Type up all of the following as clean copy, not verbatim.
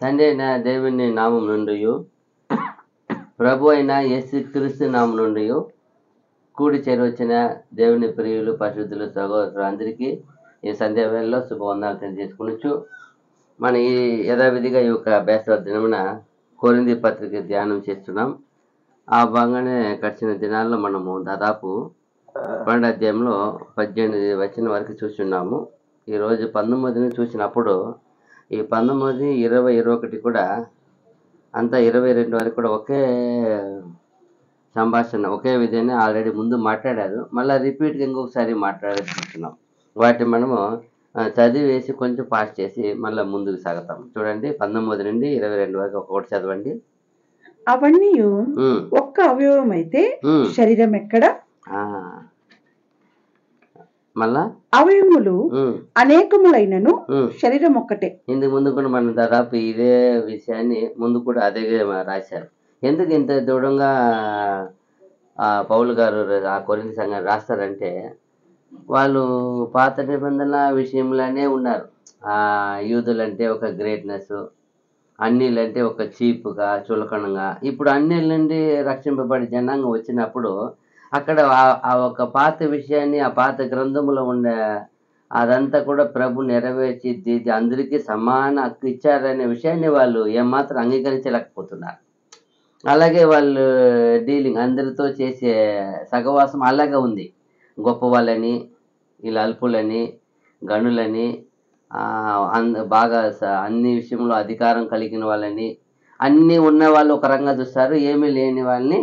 తండ్రి అయిన దేవుని నామం నుండి ప్రభు అయిన యేసుక్రీస్తు నామం నుండి కూడి చేరవచ్చిన దేవుని ప్రియులు పరిశుద్ధులు సహోదరులు అందరికీ ఈ సంధ్యావేళలో శుభవందనాలు తెలియజేసుకునొచ్చు. మన ఈ యథావిధిగా ఈ యొక్క బేసవ దినమున కొరింథీ పత్రిక ధ్యానం చేస్తున్నాం. ఆ భాగంగానే గడిచిన దినాల్లో మనము దాదాపు 12 అధ్యాయంలో 18 వచనం వరకు చూస్తున్నాము. ఈరోజు 19ని చూసినప్పుడు ఈ 19, 20, 21 కూడా అంతా 22 వరకు కూడా ఒకే సంభాషణ, ఒకే విధంగా ఆల్రెడీ ముందు మాట్లాడారు. మళ్ళీ రిపీట్గా ఇంకొకసారి మాట్లాడుతున్నాం. వాటిని మనము చదివేసి కొంచెం పాస్ చేసి మళ్ళీ ముందుకు సాగుతాం. చూడండి, 19 నుండి 22 వరకు ఒక్కొక్కటి చదవండి. అవన్నీ ఒక్క అవయవం అయితే శరీరం ఎక్కడ? మళ్ళా అవయవములు అనేకములైనను శరీరం ఒక్కటే. ఇందుకు ముందు కూడా మనం దాదాపు ఇదే విషయాన్ని ముందు కూడా అదే రాశారు. ఎందుకు ఇంత దృఢంగా పౌలు గారు ఆ కొరింథీ సంఘాన్ని రాస్తారంటే, వాళ్ళు పాత నిబంధనల విషయంలోనే ఉన్నారు. యూదులంటే ఒక గ్రేట్నెస్, అన్యులంటే ఒక చీప్గా చులకనంగా. ఇప్పుడు అన్యుల నుండి రక్షింపబడి జనాంగం వచ్చినప్పుడు అక్కడ ఆ ఒక పాత విషయాన్ని, ఆ పాత గ్రంథములో ఉండే అదంతా కూడా ప్రభు నెరవేర్చి అందరికీ సమాన హక్కు ఇచ్చారనే విషయాన్ని వాళ్ళు ఏమాత్రం అంగీకరించలేకపోతున్నారు. అలాగే వాళ్ళు డీలింగ్ అందరితో చేసే సహవాసం అలాగే ఉంది. గొప్ప వాళ్ళని, వీళ్ళు అల్పులని, గనులని, బాగా అన్ని విషయంలో అధికారం కలిగిన వాళ్ళని, అన్నీ ఉన్న వాళ్ళు ఒక రంగా చూస్తారు, ఏమీ లేని వాళ్ళని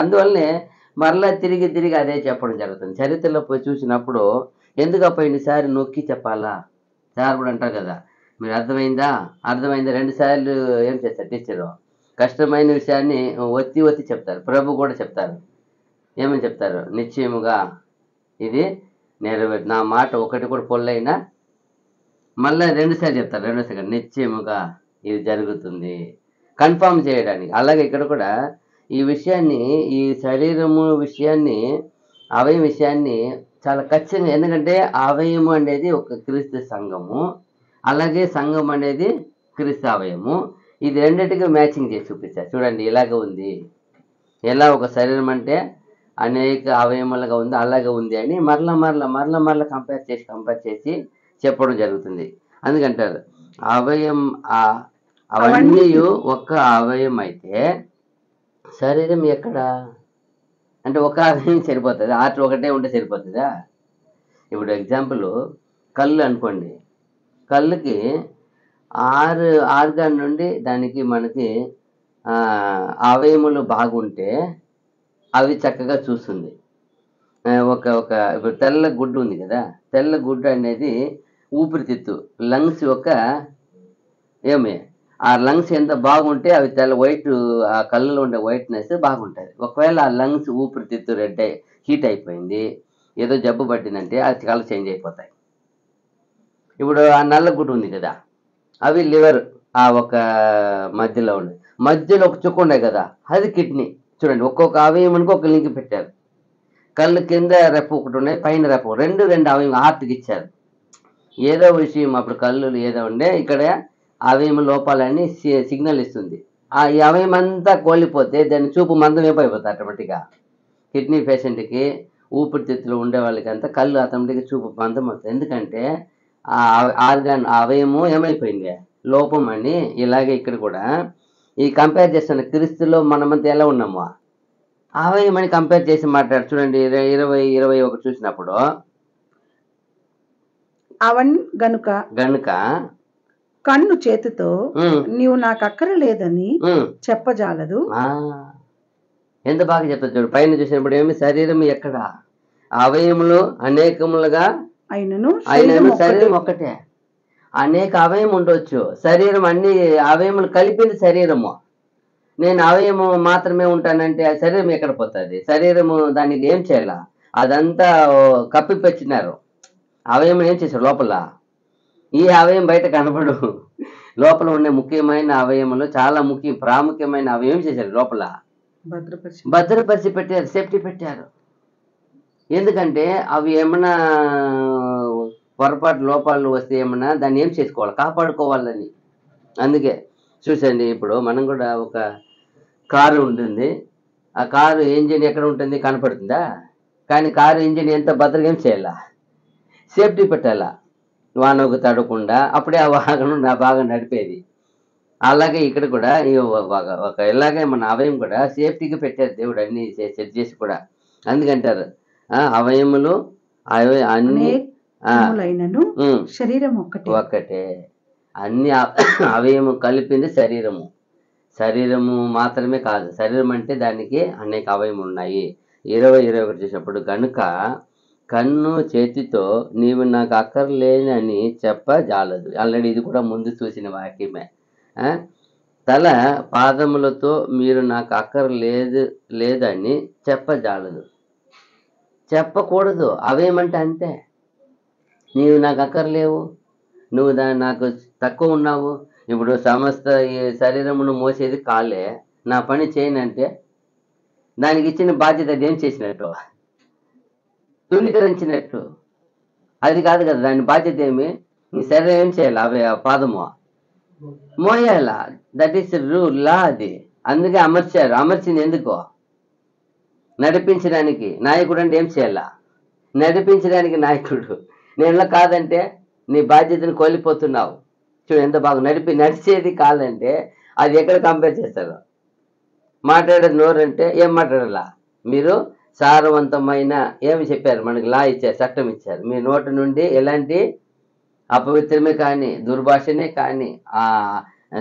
అందువల్లనే మరలా తిరిగి తిరిగి అదే చెప్పడం జరుగుతుంది. చరిత్రలో పోయి చూసినప్పుడు ఎందుకు పోయినసారి నొక్కి చెప్పాలా? సార్ కూడా అంటారు కదా, మీరు అర్థమైందా 2 సార్లు ఏం చేస్తారు టీచరు? కష్టమైన విషయాన్ని ఒత్తి చెప్తారు. ప్రభు కూడా చెప్తారు. ఏమని చెప్తారు? నిశ్చయముగా ఇది నెరవేరు, నా మాట ఒకటి కూడా పొల్లైనా మళ్ళీ 2 సార్లు చెప్తారు. 2 సార్లు నిశ్చయముగా ఇది జరుగుతుంది, కన్ఫర్మ్ చేయడానికి. అలాగే ఇక్కడ కూడా ఈ విషయాన్ని, ఈ శరీరము విషయాన్ని, అవయవ విషయాన్ని చాలా ఖచ్చితంగా, ఎందుకంటే అవయము అనేది ఒక క్రీస్తు సంఘము, అలాగే సంఘం అనేది క్రీస్తు అవయము. ఇది రెండింటికి మ్యాచింగ్ చేసి చూపిస్తారు. చూడండి, ఇలాగ ఉంది. ఎలా ఒక శరీరం అంటే అనేక అవయములుగా ఉంది, అలాగే ఉంది అని మరల కంపేర్ చేసి చెప్పడం జరుగుతుంది. అందుకంటారు అవన్నీ ఒక్క అవయం అయితే శరీరం ఎక్కడ అంటే ఒక అవయం సరిపోతుంది? ఆర్ట్ ఒకటే ఉంటే సరిపోతుందా? ఇప్పుడు ఎగ్జాంపుల్ కళ్ళు అనుకోండి. కళ్ళుకి 6 ఆర్గాన్ నుండి దానికి మనకి అవయములు బాగుంటే అవి చక్కగా చూస్తుంది. ఇప్పుడు తెల్ల గుడ్డు ఉంది కదా, తెల్ల గుడ్డు అనేది ఊపిరితిత్తు, లంగ్స్ యొక్క ఆ లంగ్స్ ఎంత బాగుంటే అవి తెల్ల వైట్, ఆ కళ్ళలో ఉండే వైట్నెస్ బాగుంటుంది. ఒకవేళ ఆ లంగ్స్ ఊపిరితిత్తు హీట్ అయిపోయింది, ఏదో జబ్బు పట్టిందంటే అది కలర్ చేంజ్ అయిపోతాయి. ఇప్పుడు ఆ నల్ల గుడ్డు ఉంది కదా, అవి లివర్, ఆ ఒక మధ్యలో ఒక చుక్క ఉండే కదా, అది కిడ్నీ. చూడండి, ఒక్కొక్క అవయవానికి ఒక లింక్ పెట్టారు. కళ్ళు కింద రెప్పు ఒకటి ఉన్నాయి, పైన రెప్పు, రెండు అవయవం హార్ట్కి ఇచ్చారు. ఏదో విషయం అప్పుడు కళ్ళు ఏదో ఉండే, ఇక్కడ అవయవం లోపాలని సిగ్నల్ ఇస్తుంది. ఈ అవయవం అంతా కోల్పోతే దాని చూపు మందం అయిపోతుంది ఆటోమేటిక్గా. కిడ్నీ పేషెంట్కి, ఊపిరితిత్తులు ఉండే వాళ్ళకి అంతా కళ్ళు ఆటోమేటిక్గా చూపు మందం అవుతుంది. ఎందుకంటే ఆ ఆర్గాన్, అవయము ఏమైపోయింది, లోపం అని. ఇలాగే ఇక్కడ కూడా ఈ కంపేర్ చేస్తున్న క్రీస్తులో మనమంతా ఎలా ఉన్నాము, అవయవం అని కంపేర్ చేసి మాట్లాడు. చూడండి, 20-21 చూసినప్పుడు గనుక కన్ను చేతితో నీవు నాకు అక్కర లేదని చెప్పజాలదు. ఎంత బాగా చెప్తారు చూడు. పైన చూసినప్పుడు ఏమి, శరీరం ఎక్కడ? అవయములు అనేకములుగా అయినను శరీరం ఒక్కటే. అనేక అవయం ఉండొచ్చు, శరీరం అన్ని అవయములు కలిపింది శరీరము. నేను అవయము మాత్రమే ఉంటానంటే ఆ శరీరం ఎక్కడ పోతుంది? శరీరము దానికి ఏం చేయాల? అదంతా కప్పిపెట్టినారు. అవయం ఏం చేశారు లోపల? ఈ అవయం బయట కనపడు. లోపల ఉండే ముఖ్యమైన అవయములు, చాలా ప్రాముఖ్యమైన అవయం చేశారు లోపల భద్రపరిచి పెట్టారు, సేఫ్టీ పెట్టారు. ఎందుకంటే అవి ఏమన్నా పొరపాటు లోపాలు వస్తే ఏమన్నా దాన్ని ఏం చేసుకోవాలి, కాపాడుకోవాలని. అందుకే చూసండి, ఇప్పుడు మనం కూడా ఒక కారు ఉంటుంది. ఆ కారు ఇంజిన్ ఎక్కడ ఉంటుంది, కనపడుతుందా? కానీ కారు ఇంజిన్ ఎంత భద్రంగా ఏం చేయాలా, సేఫ్టీ పెట్టాలా, వానకు తడకుండా. అప్పుడే ఆ వాహనం నా బాగా నడిపేది. అలాగే ఇక్కడ కూడా ఒక ఇలాగే మన అవయం కూడా సేఫ్టీకి పెట్టారు దేవుడు, అన్ని సెట్ చేసి కూడా. అందుకంటారు అవయములు అన్ని అనేకములైనను శరీరం ఒక్కటే. అన్ని అవయము కలిపింది శరీరము. శరీరము మాత్రమే కాదు, శరీరం అంటే దానికి అనేక అవయములు ఉన్నాయి. 20:21 చూసినప్పుడు, గనుక కన్ను చేతితో నీవు నాకు అక్కర్లేనని చెప్పజాలదు. ఆల్రెడీ ఇది కూడా ముందు చూసిన వాక్యమే. తల పాదములతో మీరు నాకు లేదని చెప్పజాలదు, చెప్పకూడదు. అవేమంటే అంతే, నీవు నాకు అక్కర్లేవు, నువ్వు నాకు తక్కువ ఉన్నావు. ఇప్పుడు సమస్త ఈ శరీరమును మోసేది కాలే, నా పని చేయనంటే దానికి ఇచ్చిన బాధ్యత ఏం చేసినట్టు, తుణీకరించినట్టు. అది కాదు కదా దాని బాధ్యత. ఏమి, నీ శరీరం ఏం చేయాలి, అవి పాదము మోయాల. దట్ ఈస్ రూల్, లా అది. అందుకే అమర్చారు. అమర్చింది ఎందుకో, నడిపించడానికి. నాయకుడు అంటే ఏం చేయాలా, నడిపించడానికి నాయకుడు. నేను కాదంటే నీ బాధ్యతను కోల్పోతున్నావు. చూడు ఎంత బాగా నడిచేది కాదంటే అది ఎక్కడ కంపేర్ చేస్తారు. మాట్లాడేది నోరు అంటే ఏం మాట్లాడాలా, మీరు సారవంతమైన ఏమి చెప్పారు, మనకి లా ఇచ్చారు, చట్టం ఇచ్చారు. మీ నోటి నుండి ఎలాంటి అపవిత్రమే కానీ, దుర్భాషనే కానీ,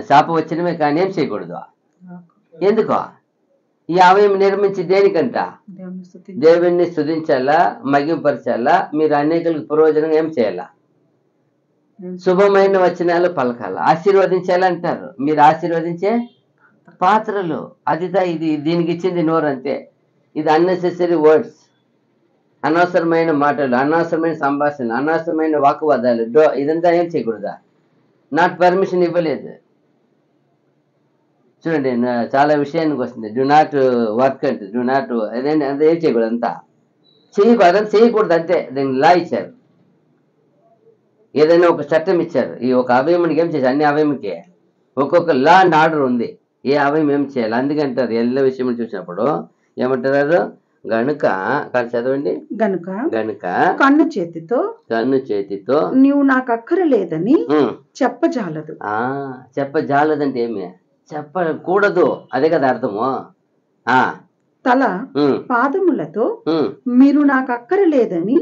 శాపవచనమే కానీ ఏం చేయకూడదు. ఎందుకో, ఈ అవయం నిర్మించి దేనికంట, దేవుణ్ణి స్తుతించాలా, మగింపరచాలా, మీరు అనేకులకు ప్రయోజనం ఏం చేయాలా, శుభమైన వచనాలు పలకాల, ఆశీర్వదించాలంటారు. మీరు ఆశీర్వదించే పాత్రలు. అదిదా ఇది, దీనికి ఇచ్చింది నోరు అంతే. ఇది అన్నెసెసరీ వర్డ్స్, అనవసరమైన మాటలు, అనవసరమైన సంభాషణ, అనవసరమైన వాకువాదాలు. ఇదంతా ఏం చేయకూడదా, నాట్ పర్మిషన్ ఇవ్వలేదు. చూడండి, చాలా విషయానికి వస్తుంది. డు నాట్ వర్క్ అంటే, డు నాట్ అదే ఏం చేయకూడదు, అంతా చేయకూడదు, అదంతా చేయకూడదు అంతే. దాన్ని లా ఇచ్చారు, ఏదైనా ఒక చట్టం ఇచ్చారు. ఈ ఒక అవయమునికి ఏం చేశారు, అన్ని అవయముకి ఒక్కొక్క లా అండ్ ఆర్డర్ ఉంది, ఏ అవయం ఏం చేయాలి. అందుకంటారు ಎಲ್ಲ విషయం చూసినప్పుడు ఏమంటారు, గనుక చదవండి, గనుక కన్ను చేతితో నీవు నాకు అక్కరలేదని చెప్పజాలదు. చెప్పజాలదంటే ఏమి, చెప్పకూడదు, అదే కదా అర్థము. తల పాదములతో మీరు నాకు అక్కరలేదని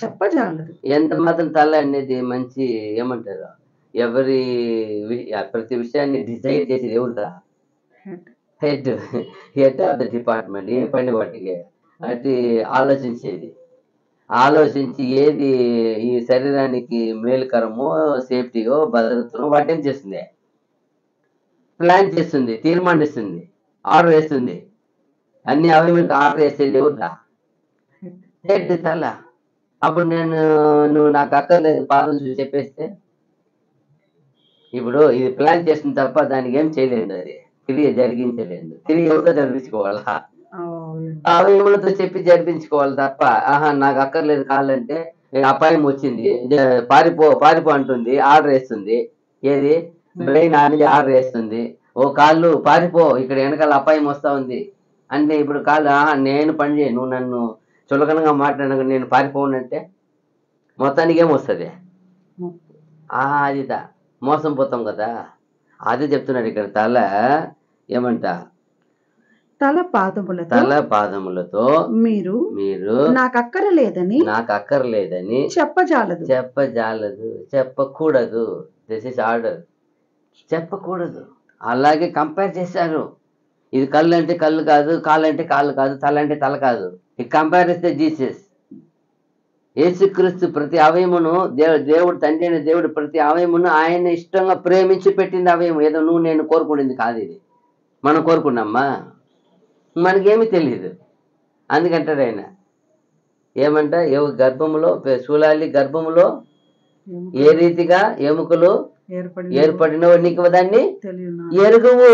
చెప్పజాలదు. ఎంత మాత్రం తల అనేది మంచి ఏమంటారు, ఎవరి ప్రతి విషయాన్ని డిసైడ్ చేసేది ఎవరుదా, హెడ్ ఆఫ్ ద డిపార్ట్మెంట్. ఏ పని వాటికి అది ఆలోచించి ఏది ఈ శరీరానికి మేలుకరమో, సేఫ్టీయో, భద్రతనో వాటేం చేస్తుంది, ప్లాన్ చేస్తుంది, తీర్మానిస్తుంది, ఆర్డర్ వేస్తుంది. అన్ని అవయవాలకు ఆర్డర్ వేసేది ఎవరుదా, హెడ్, తల. అప్పుడు నువ్వు నాకు అక్కర్లేదు పాదం చూసి చెప్పేస్తే, ఇప్పుడు ఇది ప్లాన్ చేస్తుంది తప్ప దానికి ఏం చేయలేదు, అది తిరిగి జరిగించలేదు. తిరిగి ఎవరితో జరిపించుకోవాలా, అవయములతో చెప్పి జరిపించుకోవాలి తప్ప. నాకు అక్కర్లేదు కాలంటే, అపాయం వచ్చింది, పారిపో అంటుంది, ఆర్డర్ వేస్తుంది. ఏది, బ్రెయిన్ అనేది ఆర్డర్ వేస్తుంది, ఓ కాళ్ళు పారిపో, ఇక్కడ వెనకాల అపాయం వస్తా ఉంది అంటే, ఇప్పుడు కాళ్ళు నేను పని చేయ, నువ్వు నన్ను చులకనగా మాట్లాడక నేను పారిపోనంటే మొత్తానికి ఏమొస్తుంది, అదిదా మోసం పోతాం కదా. అదే చెప్తున్నాడు ఇక్కడ. తల ఏమంట, తల పాదములతో మీరు నాకు అక్కరలేదని చెప్పజాలదు, చెప్పకూడదు. దిస్ ఇస్ ఆర్డర్, చెప్పకూడదు. అలాగే కంపేర్ చేశారు. ఇది కళ్ళు అంటే కళ్ళు కాదు, కాళ్ళు అంటే కాళ్ళు కాదు, తల అంటే తల కాదు. ఈ కంపేర్ చేస్తే జీసస్, యేసుక్రీస్తు ప్రతి అవయమును దేవుడు తండ్రి అయిన దేవుడు ప్రతి అవయమును ఆయన ఇష్టంగా ప్రేమించి పెట్టింది అవయం. ఏదో నువ్వు నేను కోరుకునేది కాదు, ఇది మనం కోరుకున్నామ్మా, మనకేమీ తెలియదు. అందుకంటాడు ఆయన ఏమంట, గర్భములో శూలాలి గర్భములో ఏ రీతిగా ఎముకలు ఏర్పడినో నీకు దాన్ని ఎరుగువు,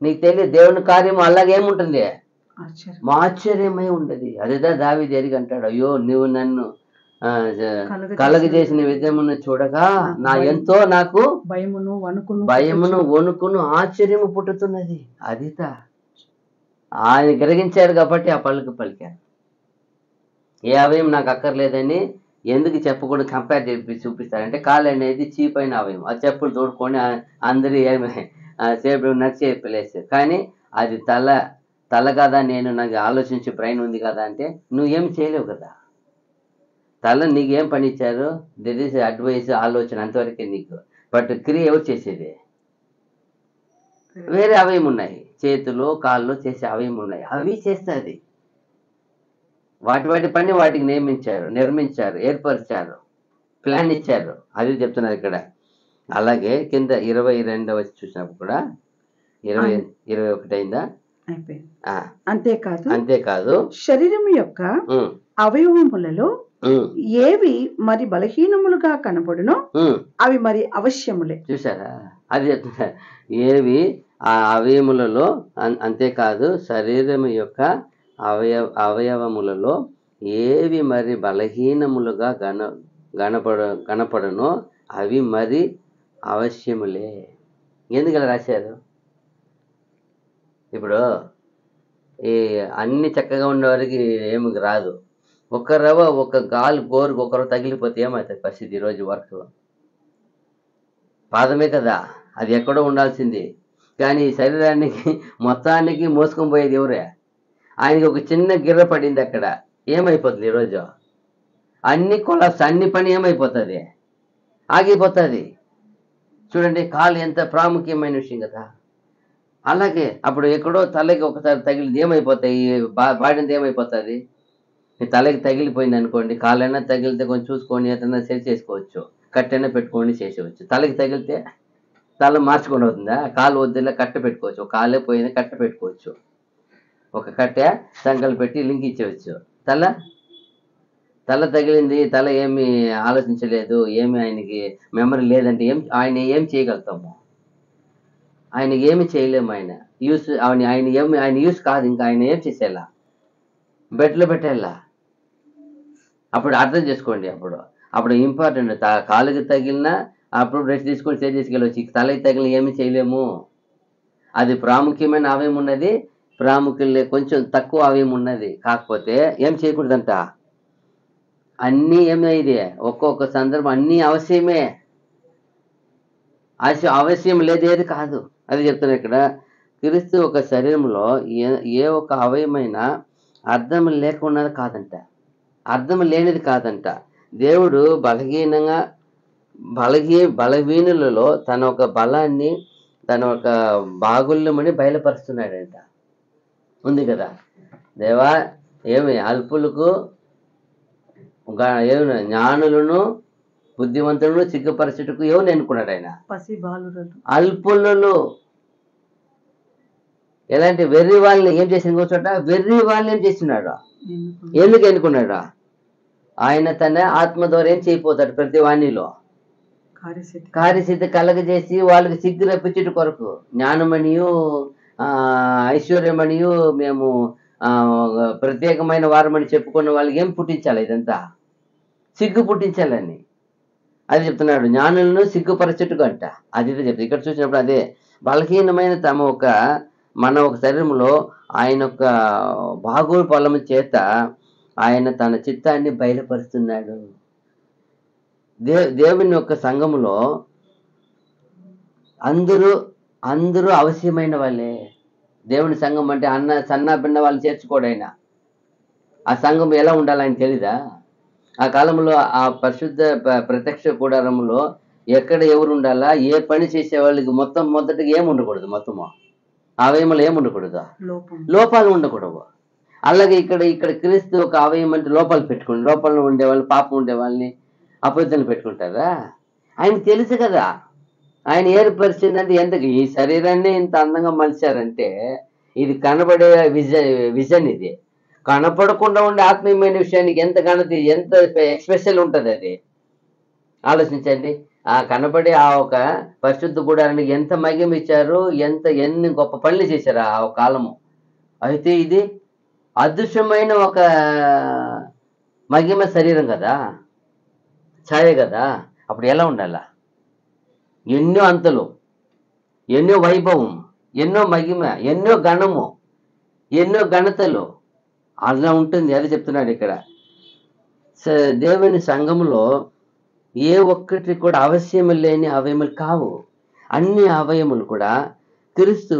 నీకు తెలియదు. దేవుని కార్యము అలాగేముంటుంది, ఆశ్చర్యమై ఉండదు. అదేదా దావీదు ఎరిగి అంటాడు, అయ్యో నువ్వు నన్ను కలగజేసిన విధమును చూడగా నా ఎంతో నాకు భయమును వణుకును ఆశ్చర్యము పుట్టుతున్నది. అదిత ఆయన గ్రహించారు కాబట్టి ఆ పలికారు. ఏ అవయం నాకు అక్కర్లేదని ఎందుకు చెప్పకూడదు కంపేర్ చేసి చూపిస్తారంటే కాలు అనేది చీప్ అయిన అవయం. ఆ చెప్పులు తోడుకొని అందరూ సేపు నడిచే ప్లేస్, కానీ అది తల కదా, నేను నాకు ఆలోచించే బ్రెయిన్ ఉంది కదా అంటే నువ్వేం చేయలేవు కదా. తల నీకేం పని ఇచ్చారు? దిస్ ఈస్ అడ్వైస్, ఆలోచన అంతవరకే నీకు. బట్ క్రియ ఎవరు చేసేది? వేరే అవయం ఉన్నాయి, చేతులు కాళ్ళు చేసే అవయం ఉన్నాయి, అవి చేస్తుంది. వాటి పని వాటికి నిర్మించారు, ఏర్పరిచారు, ప్లాన్ ఇచ్చారు. అది చెప్తున్నారు ఇక్కడ. అలాగే కింద 22వ చూసినప్పుడు కూడా 21 అయిందా? అంతేకాదు శరీరం యొక్క అవయవములలో ఏవి మరి బలహీనములుగా కనపడునో అవి మరి అవశ్యములే. చూసారా? అది చెప్తున్నారు, ఏవి ఆ అవయములలో. అంతేకాదు శరీరం యొక్క అవయవములలో ఏవి మరి బలహీనములుగా కనపడనో అవి మరి అవశ్యములే. ఎందుకు ఇలా రాశారు? ఇప్పుడు ఈ అన్ని చక్కగా ఉండేవారికి ఏమి రాదు. ఒక గోరుకు ఒకరు తగిలిపోతే ఏమవుతుంది పరిస్థితి? ఈరోజు వర్క్ పాదమే కదా, అది ఎక్కడో ఉండాల్సింది, కానీ ఈ శరీరానికి మొత్తానికి మోసుకొని పోయేది ఎవరే? ఆయనకి ఒక చిన్న గిర్ర పడింది అక్కడ, ఏమైపోతుంది ఈరోజు? అన్ని కొలాప్స్, అన్ని పని ఏమైపోతుంది? ఆగిపోతుంది. చూడండి, కాలు ఎంత ప్రాముఖ్యమైన విషయం కదా. అలాగే అప్పుడు ఎక్కడో తలకి ఒకసారి తగిలింది ఏమైపోతాయి? బాడీంత ఏమైపోతుంది? తలకి తగిలిపోయింది అనుకోండి, కాళ్ళైనా తగిలితే కొంచెం చూసుకొని ఏదైనా సెట్ చేసుకోవచ్చు, కట్టైనా పెట్టుకొని చేసేవచ్చు. తలకి తగిలితే తల మార్చుకొని అవుతుందా? కాలు వద్దులా కట్ట పెట్టుకోవచ్చు, కాలే పోయింది కట్ట పెట్టుకోవచ్చు, ఒక కట్టె సంకలు పెట్టి లింక్ ఇచ్చేవచ్చు. తల తగిలింది, తల ఏమి ఆలోచించలేదు, ఏమి ఆయనకి మెమరీ లేదంటే ఆయన ఏం చేయగలుగుతాము? ఆయనకి ఏమి చేయలేము. ఆయన యూస్ కాదు. ఇంకా ఆయన ఏం చేసేలా? బెడ్లో పెట్టేలా. అప్పుడు అర్థం చేసుకోండి. అప్పుడు ఇంపార్టెంట్. కాలుకి తగిలినా అప్పుడు రెస్ట్ తీసుకొని స్టే తీసుకెళ్ళవచ్చు. తలకి తగిలిన ఏమి చేయలేము. అది ప్రాముఖ్యమైన అవయం ఉన్నది, ప్రాముఖ్యం కొంచెం తక్కువ అవయం ఉన్నది. కాకపోతే ఏం చేయకూడదంట, అన్నీ ఏమైంది, ఒక్కొక్క సందర్భం అన్నీ అవశ్యమే. అవశ్యం లేదేది కాదు. అది చెప్తున్నా ఇక్కడ. క్రీస్తు ఒక శరీరంలో ఏ ఒక్క అవయమైనా అర్థం లేకున్నది కాదంట, అర్థం లేనిది కాదంట. దేవుడు బలహీనులలో తన ఒక బలాన్ని, తన ఒక బాగుల్యమని బయలుపరుస్తున్నాడంట. ఉంది కదా, దేవా ఏమి అల్పులకు జ్ఞానులను బుద్ధివంతులను సిగ్గుపరచుటకు ఎవరు ఎన్నుకున్నాడు ఆయన? అల్పులలో. ఎలాంటి వెర్రి వాళ్ళని ఏం చేసిన కూర్చోట? వెర్రి వాళ్ళని ఏం చేస్తున్నాడు? ఎందుకు ఎన్నుకున్నాడు? ఆయన తన ఆత్మ ద్వారా ఏం చేయపోతాడు? ప్రతి వాణిలో కార్యసిద్ధి కలగజేసి వాళ్ళకి సిగ్గు రప్పించుట కొరకు, జ్ఞానమనియు ఐశ్వర్యమనియు మేము ప్రత్యేకమైన వారమని చెప్పుకున్న వాళ్ళకి ఏం పుట్టించాలి? ఇదంతా సిగ్గు పుట్టించాలని. అది చెప్తున్నాడు, జ్ఞానులను సిగ్గుపరచుటకు అంట. అది చెప్తాడు. ఇక్కడ చూసినప్పుడు అదే బలహీనమైన మన ఒక శరీరంలో ఆయన యొక్క బాగోలు పొలము చేత ఆయన తన చిత్తాన్ని బయలుపరుస్తున్నాడు. దేవుని యొక్క సంఘములో అందరూ అవశ్యమైన వాళ్ళే. దేవుని సంఘం అంటే సన్నా భిన్న వాళ్ళు చేర్చుకోడైనా. ఆ సంఘం ఎలా ఉండాలి ఆయన తెలీదా? ఆ కాలంలో ఆ పరిశుద్ధ ప్రత్యక్ష కూడారంలో ఎక్కడ ఎవరు ఉండాలా, ఏ పని చేసే వాళ్ళకి మొదటిగా ఏమి ఉండకూడదు, మొత్తము అవయములు ఏమి ఉండకూడదు, లోపాలు ఉండకూడదు. అలాగే ఇక్కడ క్రీస్తు ఒక అవయం అంటే లోపాలు పెట్టుకుని, లోపాలను ఉండేవాళ్ళు, పాపం ఉండేవాళ్ళని అపవిత్రలు పెట్టుకుంటారా? ఆయన తెలుసు కదా. ఆయన ఏర్పరిచిందంటే ఎందుకు ఈ శరీరాన్ని ఇంత అందంగా మలిచారంటే ఇది కనబడే విజన్. ఇది కనపడకుండా ఉండే ఆత్మీయమైన విషయానికి ఎంత ఘనత, ఎంత ఎక్స్పెషల్ ఉంటుంది అది ఆలోచించండి. ఆ కనబడే ఆ ఒక పరిశుద్ధ గుడారానికి ఎంత మహిమ ఇచ్చారు, ఎన్ని గొప్ప పనులు చేశారు ఆ కాలము. అయితే ఇది అదృశ్యమైన ఒక మహిమ శరీరం కదా. ఛాయే కదా. అప్పుడు ఎలా ఉండాలా? ఎన్నో అంతలు, ఎన్నో వైభవం, ఎన్నో మహిమ, ఎన్నో గణము, ఎన్నో ఘనతలు అలా ఉంటుంది. అది చెప్తున్నాడు ఇక్కడ. దేవుని సంఘములో ఏ ఒక్కటి కూడా అవశ్యము లేని అవయములు కావు. అన్ని అవయములు కూడా క్రీస్తు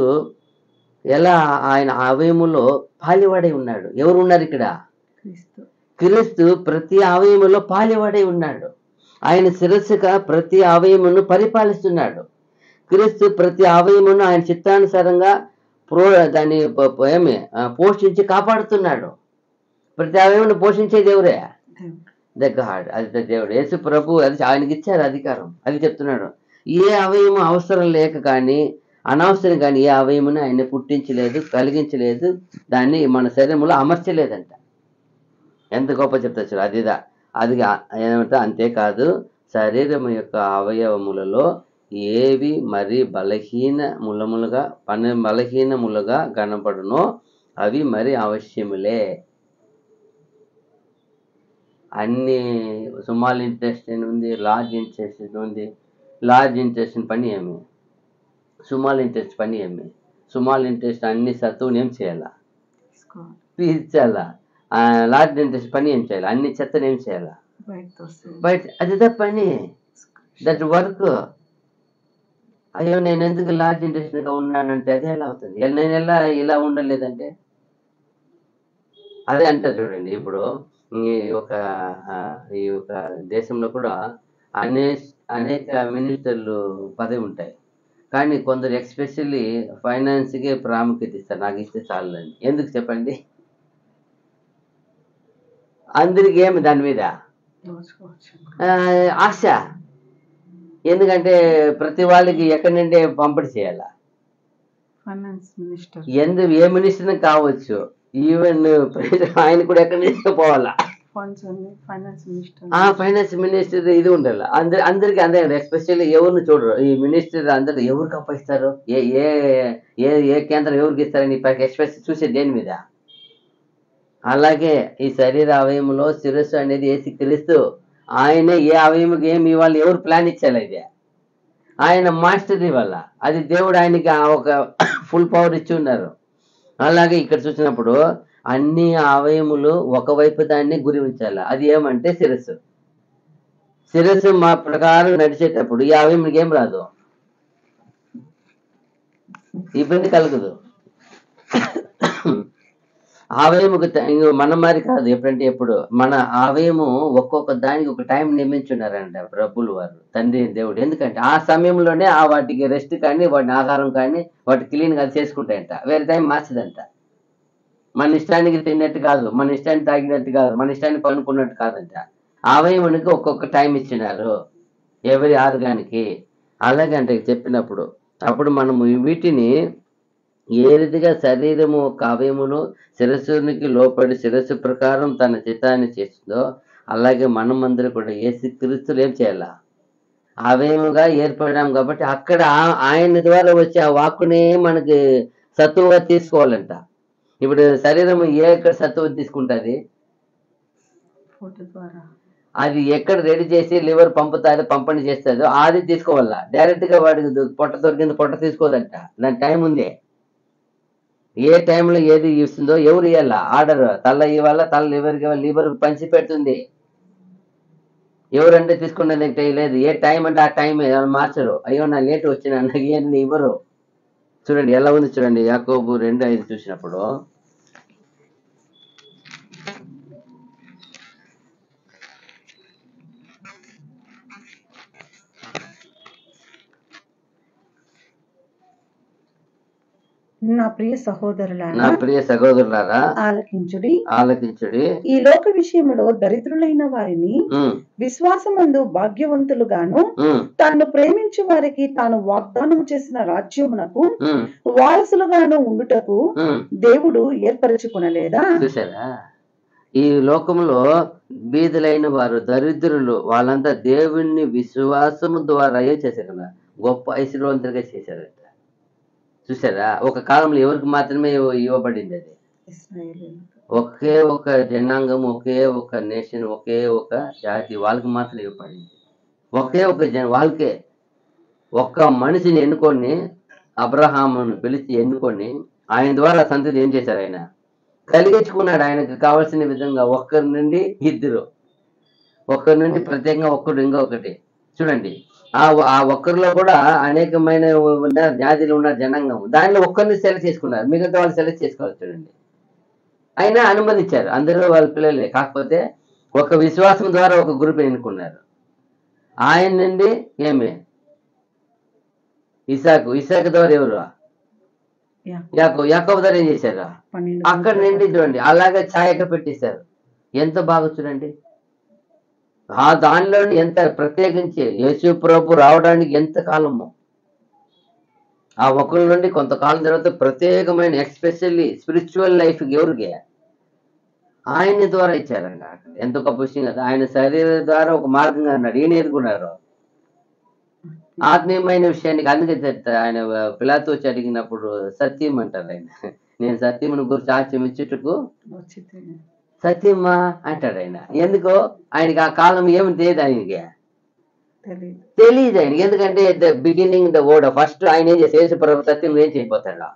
ఎలా ఆయన అవయములో పాలివాడై ఉన్నాడు. ఎవరు ఉన్నారు ఇక్కడ? క్రీస్తు ప్రతి అవయములో పాలివాడై ఉన్నాడు. ఆయన శిరస్సుగా ప్రతి అవయమును పరిపాలిస్తున్నాడు. క్రీస్తు ప్రతి అవయమును ఆయన చిత్తానుసారంగా దాన్ని పోషించి కాపాడుతున్నాడు. ప్రతి అవయమును పోషించేది ఎవరే? The God. అది దేవుడు యేసు ప్రభు. అది ఆయనకి ఇచ్చారు అధికారం. అది చెప్తున్నాడు. ఏ అవయము అవసరం లేక కానీ అనవసరం కానీ ఏ అవయమును ఆయన పుట్టించలేదు, కలిగించలేదు, దాన్ని మన శరీరంలో అమర్చలేదంట. ఎంత గొప్ప చెప్తారు. అది ఏమంటే అంతేకాదు, శరీరం యొక్క అవయవములలో ఏవి మరి బలహీనములుగా కనపడునో అవి మరి అవశ్యములే. అన్ని స్మాల్ ఇంటెస్టైన్ ఉంది, లార్జ్ ఇంటెస్టైన్ ఉంది. లార్జ్ ఇంటెస్టైన్ పని ఏమి? స్మాల్ ఇంటెస్ట్ పని ఏమి? స్మాల్ ఇంటెస్ట్ అన్ని సత్తువుని ఏం చేయాలా? పీల్చాలా. లార్జ్ ఇంటెస్ట్ పని ఏం చేయాలి? అన్ని చెత్తని ఏం చేయాలా? బయట. అదిదా పని, దట్ వర్క్. అయ్యో నేను ఎందుకు లార్జ్ ఇంటెస్ట్గా ఉన్నానంటే అదే ఎలా అవుతుంది? నేను ఎలా ఇలా ఉండలేదంటే అదే అంటారు చూడండి. ఇప్పుడు ఈ ఒక దేశంలో కూడా అనేక మినిస్టర్లు పదవి ఉంటాయి. కానీ కొందరు ఎస్పెషల్లీ ఫైనాన్స్కే ప్రాముఖ్యత ఇస్తారు. నాకు ఇస్తే చాలని. ఎందుకు చెప్పండి? అందరికి ఏమి దాని మీద ఆశ. ఎందుకంటే ప్రతి వాళ్ళకి ఎక్కడి నుండే పంపిణీ చేయాలా. ఏ మినిస్టర్ కావచ్చు, ఈవెన్ ఆయన కూడా ఎక్కడి నుంచి పోవాలా. ఫైనాన్స్ మినిస్టర్ ఇది ఉండాలి. అందరికి అందే. ఎస్పెషల్లీ ఎవరిని చూడరు ఈ మినిస్టర్. అందరు ఎవరికి అప్పయిస్తారు, ఏ ఏ ఏ కేంద్రం ఎవరికి ఇస్తారని ఎస్పెషల్ చూసే దేని మీద. అలాగే ఈ శరీర అవయములో శిరస్సు అనేది యేసుక్రీస్తు. ఆయనే ఏ అవయముకి ఏమి ఇవ్వాలి, ఎవరు ప్లాన్ ఇచ్చారు? ఇది ఆయన మాస్టర్ వల్ల. అది దేవుడు ఆయనకి ఒక ఫుల్ పవర్ ఇచ్చి ఉన్నారు. అలాగే ఇక్కడ చూసినప్పుడు అన్ని అవయములు ఒకవైపు దాన్ని గురి ఉంచాలి. అది ఏమంటే శిరస్సు. శిరస్సు మా ప్రకారం నడిచేటప్పుడు ఈ అవయములకి ఏం రాదు, ఇబ్బంది కలగదు. అవయముకు మన మరి కాదు. ఎప్పుడంటే ఎప్పుడు మన అవయము ఒక్కొక్క దానికి ఒక టైం నియమించున్నారంట ప్రభులు వారు, తండ్రి దేవుడు. ఎందుకంటే ఆ సమయంలోనే వాటికి రెస్ట్ కానీ, వాటిని ఆహారం కానీ, వాటి క్లీన్ అది చేసుకుంటాయంట. వేరే టైం మార్చదంట. మన ఇష్టానికి తిన్నట్టు కాదు, మన ఇష్టానికి తాగినట్టు కాదు, మన ఇష్టానికి పనుకున్నట్టు కాదంట. అవయమునికి ఒక్కొక్క టైం ఇచ్చినారు ఎవరి ఆర్గానికి. అలాగంటే చెప్పినప్పుడు అప్పుడు మనము వీటిని ఏ రీతిగా శరీరము ఒక అవయమును శిరస్సునికి లోపడి శిరస్సు ప్రకారం తన చిత్తాన్ని చేస్తుందో అలాగే మనమందరూ కూడా యేసుక్రీస్తులు ఏం చేయాలా, అవయముగా ఏర్పడాం. కాబట్టి అక్కడ ఆయన ద్వారా వచ్చే ఆ వాక్కునే మనకి సత్తువుగా తీసుకోవాలంట. ఇప్పుడు శరీరం ఎక్కడ సత్తువు తీసుకుంటుంది? అది ఎక్కడ రెడీ చేసి లివర్ పంపిణీ చేస్తుందో అది తీసుకోవాలా. డైరెక్ట్గా వాడికి పొట్ట దొరికింది పొట్ట తీసుకోదంట. దాని టైం ఉంది. ఏ టైంలో ఏది ఇస్తుందో ఎవరు ఇవ్వాలా ఆర్డర్. తల ఇవ్వాలా, తల లివర్కి ఇవ్వాలి, లివర్ పంచి పెడుతుంది. ఎవరంటే తీసుకున్నది లేదు. ఏ టైం అంటే ఆ టైం మార్చరు. అయ్యో నా లేట్ వచ్చిన నాకు ఏంటి ఇవ్వరు. చూడండి ఎలా ఉంది చూడండి. యాకోబు 2:5 చూసినప్పుడు నా ప్రియ సహోదరులారా ఆలకించుడి. ఈ లోక విషయంలో దరిద్రులైన వారిని విశ్వాసమందు భాగ్యవంతులుగాను తాను ప్రేమించే వారికి తాను వాగ్దానం చేసిన రాజ్యమునకు వారసులుగాను ఉండుటకు దేవుడు ఏర్పరచుకునలేదా? చూసారా, ఈ లోకంలో బీదలైన వారు, దరిద్రులు, వాళ్ళంతా దేవుణ్ణి విశ్వాసము ద్వారా చేశారు. గొప్ప ఐశ్వర్యవంతులుగా చేశారంట. చూసారా, ఒక కాలంలో ఎవరికి మాత్రమే ఇవ్వబడింది అది? ఒకే ఒక జనాంగం, ఒకే ఒక నేషన్, ఒకే ఒక జాతి వాళ్ళకి మాత్రం ఇవ్వబడింది. ఒకే ఒక వాళ్ళకే ఒక్క మనిషిని ఎన్నుకొని, అబ్రహామును పిలిచి ఎన్నుకొని ఆయన ద్వారా సంతతి ఏం చేశారు? ఆయన కలిగించుకున్నాడు ఆయనకు కావాల్సిన విధంగా. ఒక్కరి నుండి ఇద్దరు, ఒక్కరి నుండి ప్రత్యేకంగా ఒక్కడు ఇంకొకటి. చూడండి, ఆ ఒక్కరిలో కూడా అనేకమైన జాతిలో ఉన్న జనాంగం, దానిలో ఒక్కరిని సెలెక్ట్ చేసుకున్నారు, మిగతా వాళ్ళు సెలెక్ట్ చేసుకోవాలి. చూడండి, ఆయన అనుమతించారు, అందరూ వాళ్ళ పిల్లలే. కాకపోతే ఒక విశ్వాసం ద్వారా ఒక గ్రూప్ ఎన్నుకున్నారు. ఆయన నుండి ఏమి ఇసాకు ద్వారా ఎవరు? యాకోబు ద్వారా ఏం చేశారు? అక్కడ నుండి చూడండి, అలాగే ఛాయక పెట్టేశారు. ఎంత బాగా చూడండి, ఆ దానిలో ఎంత ప్రత్యేకించి యేసు ప్రభు రావడానికి ఎంత కాలము, ఆ ఒకరి నుండి కొంతకాలం తర్వాత ప్రత్యేకమైన ఎస్పెషల్లీ స్పిరిచువల్ లైఫ్ ఎవరికి? ఆయన ద్వారా ఇచ్చారండి. ఎంత గొప్ప విషయం కదా. ఆయన శరీరం ద్వారా ఒక మార్గంగా అన్నాడు. ఈయన ఎదుర్కొన్నారు ఆత్మీయమైన విషయానికి. అందుకే ఆయన పిలాతు వచ్చి అడిగినప్పుడు సత్యం అంటారు ఆయన. నేను సత్యమును గురించి సాక్ష్యం ఇచ్చుటకు సత్యమా అంటాడు ఆయన. ఎందుకో ఆయనకి ఆ కాలం ఏమి తెలియదు, ఆయనకి తెలియదు ఆయన. ఎందుకంటే the beginning the word first ఆయన ఏం చేసి యేసుప్రభు సత్యం ఏం చేయబోతాడు?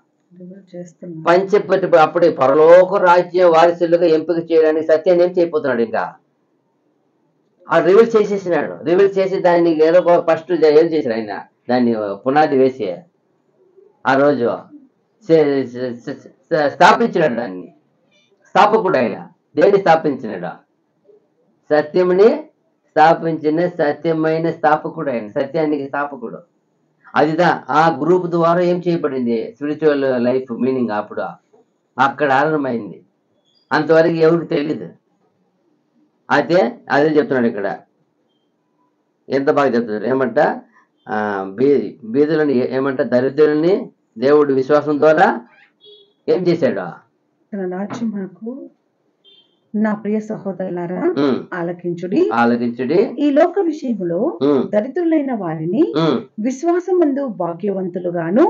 పంచపతి అప్పుడే పరలోక రాజ్య వారసులుగా ఎంపిక చేయడానికి సత్యాన్ని ఏం చేయబోతున్నాడు? ఇంకా ఆ రివీల్ చేసేసినాడు. రివీల్ చేసి దాన్ని ఏదో ఫస్ట్ ఏం చేశాడు ఆయన? దాన్ని పునాది వేసి ఆ రోజు స్థాపించినాడు. దాన్ని స్థాపకుడు ఆయన. దేన్ని స్థాపించినాడు? సత్యముని స్థాపించిన సత్యమైన స్థాపకుడు ఆయన. సత్యానికి స్థాపకుడు. అదిదా ఆ గ్రూప్ ద్వారా ఏం చేయబడింది? స్పిరిచువల్ లైఫ్ మీనింగ్ అప్పుడు అక్కడ ఆరంభమైంది. అంతవరకు ఎవరికి తెలీదు. అయితే అదే చెప్తున్నాడు ఇక్కడ. ఎంత బాగా చెప్తున్నారు. ఏమంట బీదులని ఏమంట దరిద్రులని దేవుడు విశ్వాసం ద్వారా ఏం చేశాడు? నా ప్రియ సహోదరులారా, ఆలకించుడి. ఈ లోక విషయంలో దరిద్రులైన వారిని విశ్వాసమందు భాగ్యవంతులుగాను,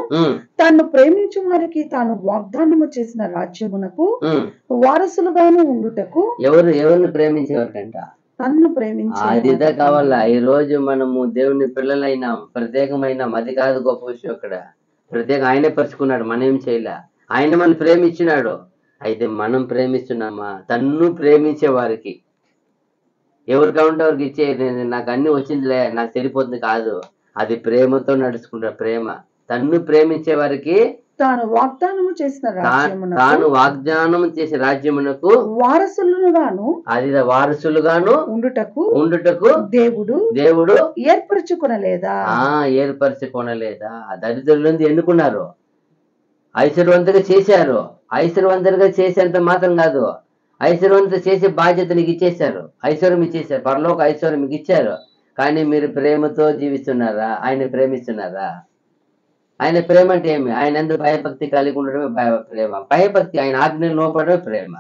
తాను ప్రేమించు వారికి తాను వాగ్దానము చేసిన రాజ్యమునకు వారసులుగాను ఉండుటకు. ఎవరిని ప్రేమించేవారికంట? తన్ను ప్రేమించే. అదిదా కావాలా? ఈ రోజు మనము దేవుని పిల్లలైనా ప్రత్యేకమైన, అది కాదు గొప్ప విషయం. అక్కడ ప్రత్యేక ఆయనే పరుచుకున్నాడు, మనం ఏం చేయలే. ఆయన మనం ప్రేమించినాడు. అయితే మనం ప్రేమిస్తున్నామా? తన్ను ప్రేమించే వారికి, ఎవరికి ఉంటే వారికి ఇచ్చే. నాకు అన్ని వచ్చిందిలే, నాకు సరిపోతుంది కాదు. అది ప్రేమతో నడుచుకుంటారు. ప్రేమ. తన్ను ప్రేమించే వారికి తాను వాగ్దానము చేసిన రాజ్యమునకు వారసులుగాను, అది వారసులుగాను ఉండుటకు దేవుడు ఏర్పరచుకొనలేదా? ఏర్పరచుకొనలేదా? దరిద్రుల నుండి ఎన్నుకున్నారు, ఐశ్వర్యవంతుగా చేశారు. ఐశ్వర్యవంతులుగా చేసేంత మాత్రం కాదు, ఐశ్వర్యవంతులు చేసే బాధ్యత నీకు ఇచ్చేశారు. ఐశ్వర్యం ఇచ్చేశారు, పరలోక ఐశ్వర్యం మీకు ఇచ్చారు. కానీ మీరు ప్రేమతో జీవిస్తున్నారా? ఆయన ప్రేమిస్తున్నారా? ఆయన ప్రేమ అంటే ఏమి? ఆయన ఎందుకు భయభక్తి కలిగి ఉండడమే ప్రేమ. భయభక్తి ఆయన ఆజ్ఞలు లోపడమే ప్రేమ.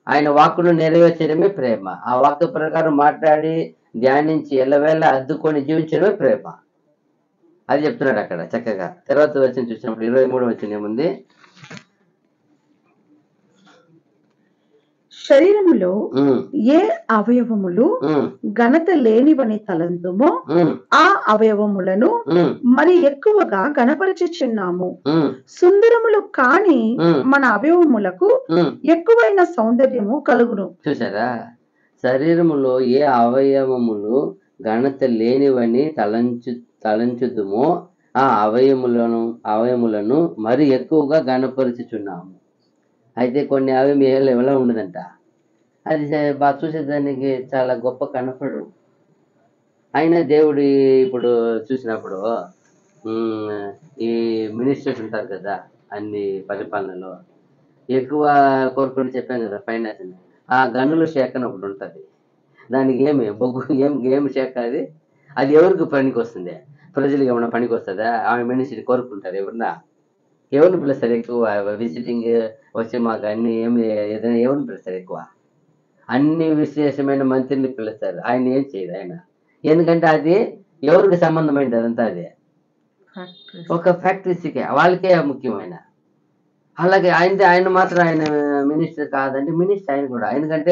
ఆయన వాక్కును నెరవేర్చడమే ప్రేమ. ఆ వాక్కు ప్రకారం మాట్లాడి ధ్యానించి ఎల్లవేళ అద్దుకొని జీవించడమే ప్రేమ. అది చెప్తున్నాడు అక్కడ చక్కగా. తర్వాత వచ్చిన చూసినప్పుడు 23 వచ్చిన ఏముంది? శరీరములో ఏ అవయవములు ఘనత లేనివని తలంతుమో ఆ అవయవములను మరి ఎక్కువగా గణపరచుచున్నాము. సుందరములు కాని మన అవయవములకు ఎక్కువైన సౌందర్యము కలుగును. చూసారా? శరీరములో ఏ అవయవములు ఘనత లేనివని తలంచుదుమో ఆ అవయములను మరి ఎక్కువగా గణపరుచుచున్నాము. అయితే కొన్ని అవయవం ఎలా ఉండదంట, అది బాగా చూసేదానికి చాలా గొప్ప కనపడు. అయినా దేవుడి ఇప్పుడు చూసినప్పుడు ఈ మినిస్టర్స్ ఉంటారు కదా, అన్ని పరిపాలనలో ఎక్కువ కోరుకుని చెప్పాను కదా, ఫైనాన్స్. ఆ గనుల శాఖను ఒకటి ఉంటుంది. దానికి బొగ్గు ఏమి శాఖ అది? అది ఎవరికి పనికి వస్తుంది? ప్రజలకు ఏమన్నా పనికి వస్తుందా? ఆమె మినిస్ట్రీ కోరుకుంటారు. ఎవరిని పిలుస్తారు ఎక్కువ? విజిటింగ్ వచ్చి మాకు అన్ని ఏదైనా ఎవరిని పిలుస్తారు ఎక్కువ? అన్ని విశేషమైన మంత్రిని పిలుస్తారు. ఆయన ఏం చేయదు ఆయన. ఎందుకంటే అది ఎవరికి సంబంధమైనది? అదంతా అది ఒక ఫ్యాక్టరీస్కే, వాళ్ళకే ముఖ్యమైన. అలాగే ఆయన మాత్రం ఆయన మినిస్టర్ కాదండి, మినిస్టర్ ఆయన కూడా. ఎందుకంటే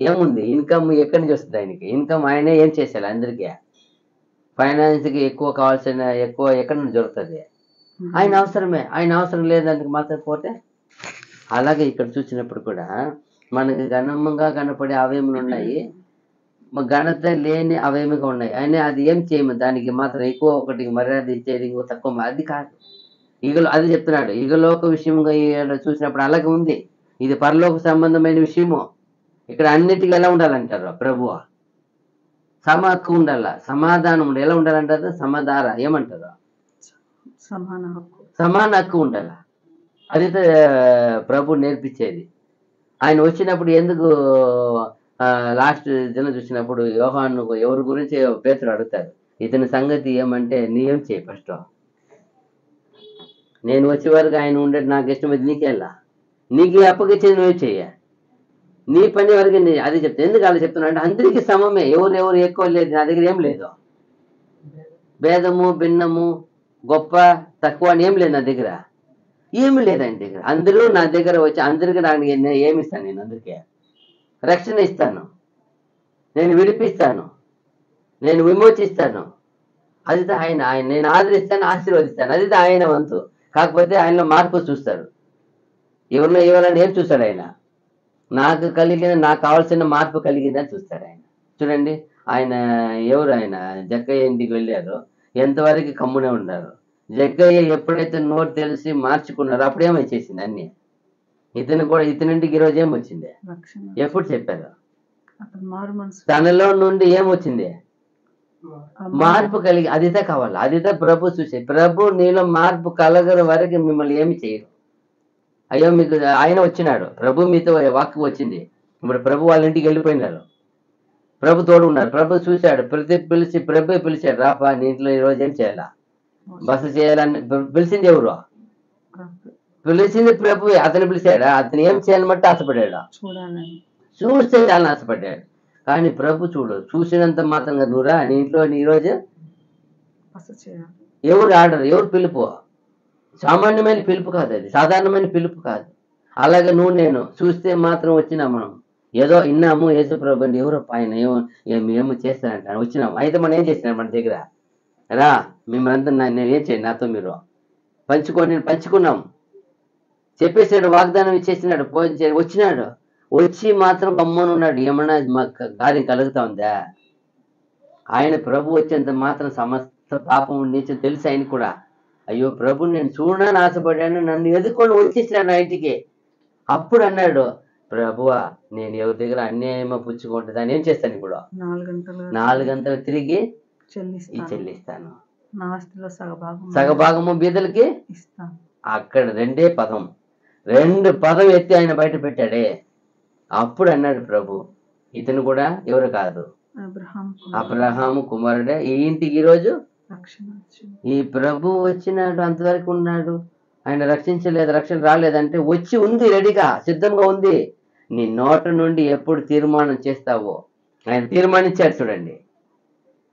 ఏముంది, ఇన్కమ్ ఎక్కడి నుంచి వస్తుంది ఆయనకి? ఇన్కమ్ ఆయనే ఏం చేసేయాలి అందరికీ. ఫైనాన్స్కి ఎక్కువ ఎక్కడి నుంచి దొరుకుతుంది? ఆయన అవసరమే. ఆయన అవసరం లేదానికి మాత్రం పోతే. అలాగే ఇక్కడ చూసినప్పుడు కూడా మనకి ఘనంగా కనపడే అవయములు ఉన్నాయి, ఘనత లేని అవయముగా ఉన్నాయి. ఆయన అది ఏం చేయము, దానికి మాత్రం ఎక్కువ ఒకటి మర్యాద ఇచ్చేది, ఇంకో తక్కువ అది కాదు. అది చెప్తున్నాడు, ఇగలోక విషయంగా చూసినప్పుడు అలాగే ఉంది. ఇది పరలోక సంబంధమైన విషయము. ఇక్కడ అన్నిటికీ ఎలా ఉండాలంటారు ప్రభువు? సమహక్కు ఉండాల, సమాధానం ఉండాలి. ఎలా ఉండాలంటారు? సమాధార ఏమంటారు? సమాన హక్కు ఉండాల. అది ప్రభు నేర్పించేది. ఆయన వచ్చినప్పుడు ఎందుకు లాస్ట్ దినం చూసినప్పుడు యోహాను ఎవరి గురించి పేతురు అడుగుతారు, ఇతని సంగతి ఏమంటే నీవేం చేయి ఫస్ట్, నేను వచ్చే వరకు ఆయన ఉండేది నాకు ఇష్టమైంది, నీకెళ్ళా, నీకు అప్పగించేది నువ్వే చెయ్య, నీ పని వరకు అది చెప్తా. ఎందుకు అలా చెప్తున్నా అంటే అందరికీ సమమే, ఎవరు ఎక్కువ లేదు, నా దగ్గర ఏం లేదు, భేదము భిన్నము గొప్ప తక్కువ అని ఏం లేదు నా దగ్గర, ఏమి లేదు ఆయన దగ్గర. అందరూ నా దగ్గర వచ్చి అందరికీ నాకు ఏమి ఇస్తాను? నేను అందరికీ రక్షణ ఇస్తాను, నేను విడిపిస్తాను, నేను విమోచిస్తాను. అది ఆయన నేను ఆదరిస్తాను, ఆశీర్వదిస్తాను. అది ఆయన వంతు. కాకపోతే ఆయనలో మార్పు చూస్తాడు. ఎవరైనా ఏం చూస్తాడు ఆయన? నాకు కావాల్సిన మార్పు కలిగిందని చూస్తాడు ఆయన. చూడండి, ఆయన ఆయన జక్కయ్య ఇంటికి వెళ్ళారు, ఎంతవరకు కమ్మునే ఉన్నారు. జక్కయ్య ఎప్పుడైతే నోరు తెలిసి మార్చుకున్నారో అప్పుడేమో చేసింది అన్ని. ఇతనింటికి ఈరోజు ఏమొచ్చింది? ఎప్పుడు చెప్పారు? తనలో నుండి ఏమొచ్చింది? మార్పు కలిగి. అదితే కావాలి, అదితే ప్రభు చూసే. ప్రభు నీలో మార్పు కలగర వరకు మిమ్మల్ని ఏమి చేయరు. అయ్యో మీకు ఆయన వచ్చినాడు, ప్రభు మీతో వాక్కు వచ్చింది, ఇప్పుడు ప్రభు వాళ్ళ ఇంటికి వెళ్ళిపోయినారు, ప్రభు తోడు ఉన్నారు. ప్రభు చూశాడు, ప్రభు పిలిచాడు, రాపా నీ ఇంట్లో ఈరోజు ఏం చేయాలా, బస చేయాలని. పిలిచింది ఎవరు? పిలిచింది ప్రభు. అతను పిలిచాడా? అతను ఏం చేయాలని బట్టి ఆశపడ్డాడు, చూస్తే చాలా ఆశపడ్డాడు. కానీ ప్రభు చూసినంత మాత్రంగా నువ్వురా నీ ఇంట్లో ఈరోజు ఎవరు ఆర్డర్, ఎవరు పిలుపు? సామాన్యమైన పిలుపు కాదు, అది సాధారణమైన పిలుపు కాదు. అలాగే నేను చూస్తే మాత్రం వచ్చినా, మనం ఏదో విన్నాము, యేసు ప్రభు ఎవరో ఆయన ఏమో చేస్తానంట వచ్చినాము. అయితే మనం ఏం చేసినాం? మన దగ్గర రా మిమ్మల్ని నేను ఏం చేయండి, నాతో మీరు పంచుకున్నాం చెప్పేసాడు, వాగ్దానం ఇచ్చేసినాడు, వచ్చినాడు. వచ్చి మాత్రం గమ్మనున్నాడు. ఏమన్నా కార్యం కలుగుతా ఉందా? ఆయన ప్రభు వచ్చేంత మాత్రం సమస్త పాపం నుంచి తెలుసు ఆయన కూడా. అయ్యో ప్రభు, నేను చూడని ఆశపడ్డాను, నన్ను ఎదుర్కొని వచ్చేసినాను నా ఇంటికి. అప్పుడు అన్నాడు, ప్రభువా నేను ఎవరి దగ్గర అన్యాయమో పుచ్చుకుంటే దాన్ని ఏం చేస్తాను? ఇప్పుడు 4 గంటలు తిరిగి చెల్లిస్తాను, సగభాగము బీదలకి ఇస్తాను. అక్కడ 2 పదం ఎత్తి ఆయన బయట పెట్టాడే. అప్పుడు అన్నాడు ప్రభు, ఇతను కూడా ఎవరు కాదు, అబ్రహాము కుమారుడే. ఈ ఇంటికి ఈరోజు ఈ ప్రభు వచ్చినాడు, అంతవరకు ఉన్నాడు. ఆయన రక్షించలేదు, రక్షణ రాలేదంటే వచ్చి ఉంది, రెడీగా సిద్ధంగా ఉంది. నీ నోట నుండి ఎప్పుడు తీర్మానం చేస్తావో ఆయన తీర్మానించాడు చూడండి,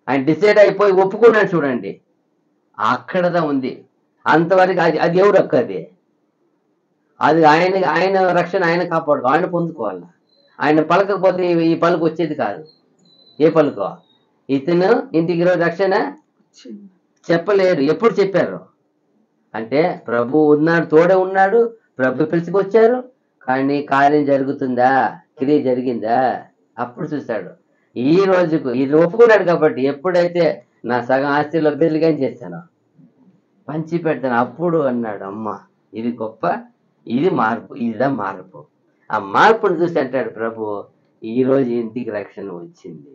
ఆయన డిసైడ్ అయిపోయి ఒప్పుకున్నాడు చూడండి, అక్కడదా ఉంది. అంతవరకు అది ఎవరు అక్కది? అది ఆయన రక్షణ ఆయన కాపాడు, ఆయన పొందుకోవాలి. ఆయన పలకపోతే ఈ పలుకు వచ్చేది కాదు. ఏ పలుకో? ఇతను ఇంటికి ఈరోజు రక్షణ చెప్పలేరు. ఎప్పుడు చెప్పారు అంటే ప్రభు ఉన్నాడు, తోడే ఉన్నాడు, ప్రభు పిలుచుకొచ్చారు. కానీ కార్యం జరుగుతుందా, క్రియ జరిగిందా? అప్పుడు చూశాడు. ఈ రోజుకు ఇది ఒప్పుకున్నాడు కాబట్టి ఎప్పుడైతే నా సగం ఆస్తిలో బెదిలిగా చేస్తాను, పంచి పెడతాను, అప్పుడు అన్నాడు, అమ్మ ఇది గొప్ప, ఇది మార్పు, ఇదిదా మార్పు. ఆ మార్పును చూసి అంటాడు ప్రభు, ఈ రోజు ఇంటికి రక్షణ వచ్చింది.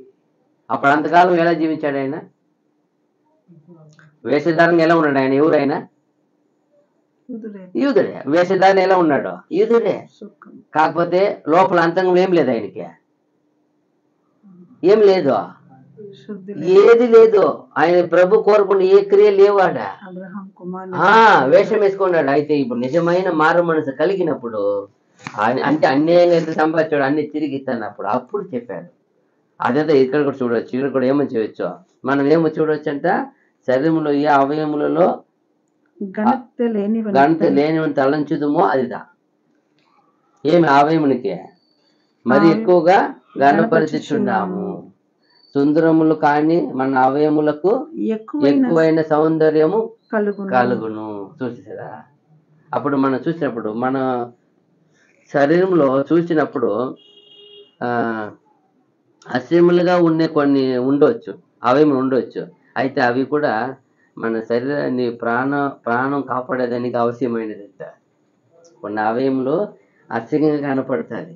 అప్పుడు అంతకాలం ఎలా జీవించాడు ఆయన? వేషధారణ ఎలా ఉన్నాడు ఆయన? ఎవరైనా యూదుడే. వేషధారణ ఎలా ఉన్నాడు? యూదుడే. కాకపోతే లోపల అంతంగా ఏం లేదు ఆయనకి, ఏం లేదు, ఏది లేదు. ఆయన ప్రభు కోరుకున్న ఏ క్రియ లేవాడా, వేషం వేసుకున్నాడు. అయితే ఇప్పుడు నిజమైన మారు మనసు కలిగినప్పుడు అంటే అన్యాయంగా ఎంత సంపాదించాడు అన్ని తిరిగి ఇస్తానప్పుడు అప్పుడు చెప్పాడు. అదేదో ఇక్కడ కూడా చూడవచ్చు. ఇక్కడ కూడా ఏమని చేయవచ్చు, మనం ఏమో చూడవచ్చు అంట, శరీరంలో ఏ అవయములలో గణత లేనివని గణత లేనివని తలంచుదుమో అదిదా. ఏమి అవయమునికి మరి ఎక్కువగా గణపరిచుచున్నాము. సుందరములు కాని మన అవయములకు ఎక్కువైన సౌందర్యము కలుగును. చూసారా? అప్పుడు మనం చూసినప్పుడు మన శరీరంలో చూసినప్పుడు అసీములుగా ఉండే కొన్ని ఉండవచ్చు, అవయములు ఉండవచ్చు. అయితే అవి కూడా మన శరీరాన్ని ప్రాణం కాపాడేదానికి అవసరమైనదంట. కొన్ని అవయములు అసహ్యంగా కనపడతాయి,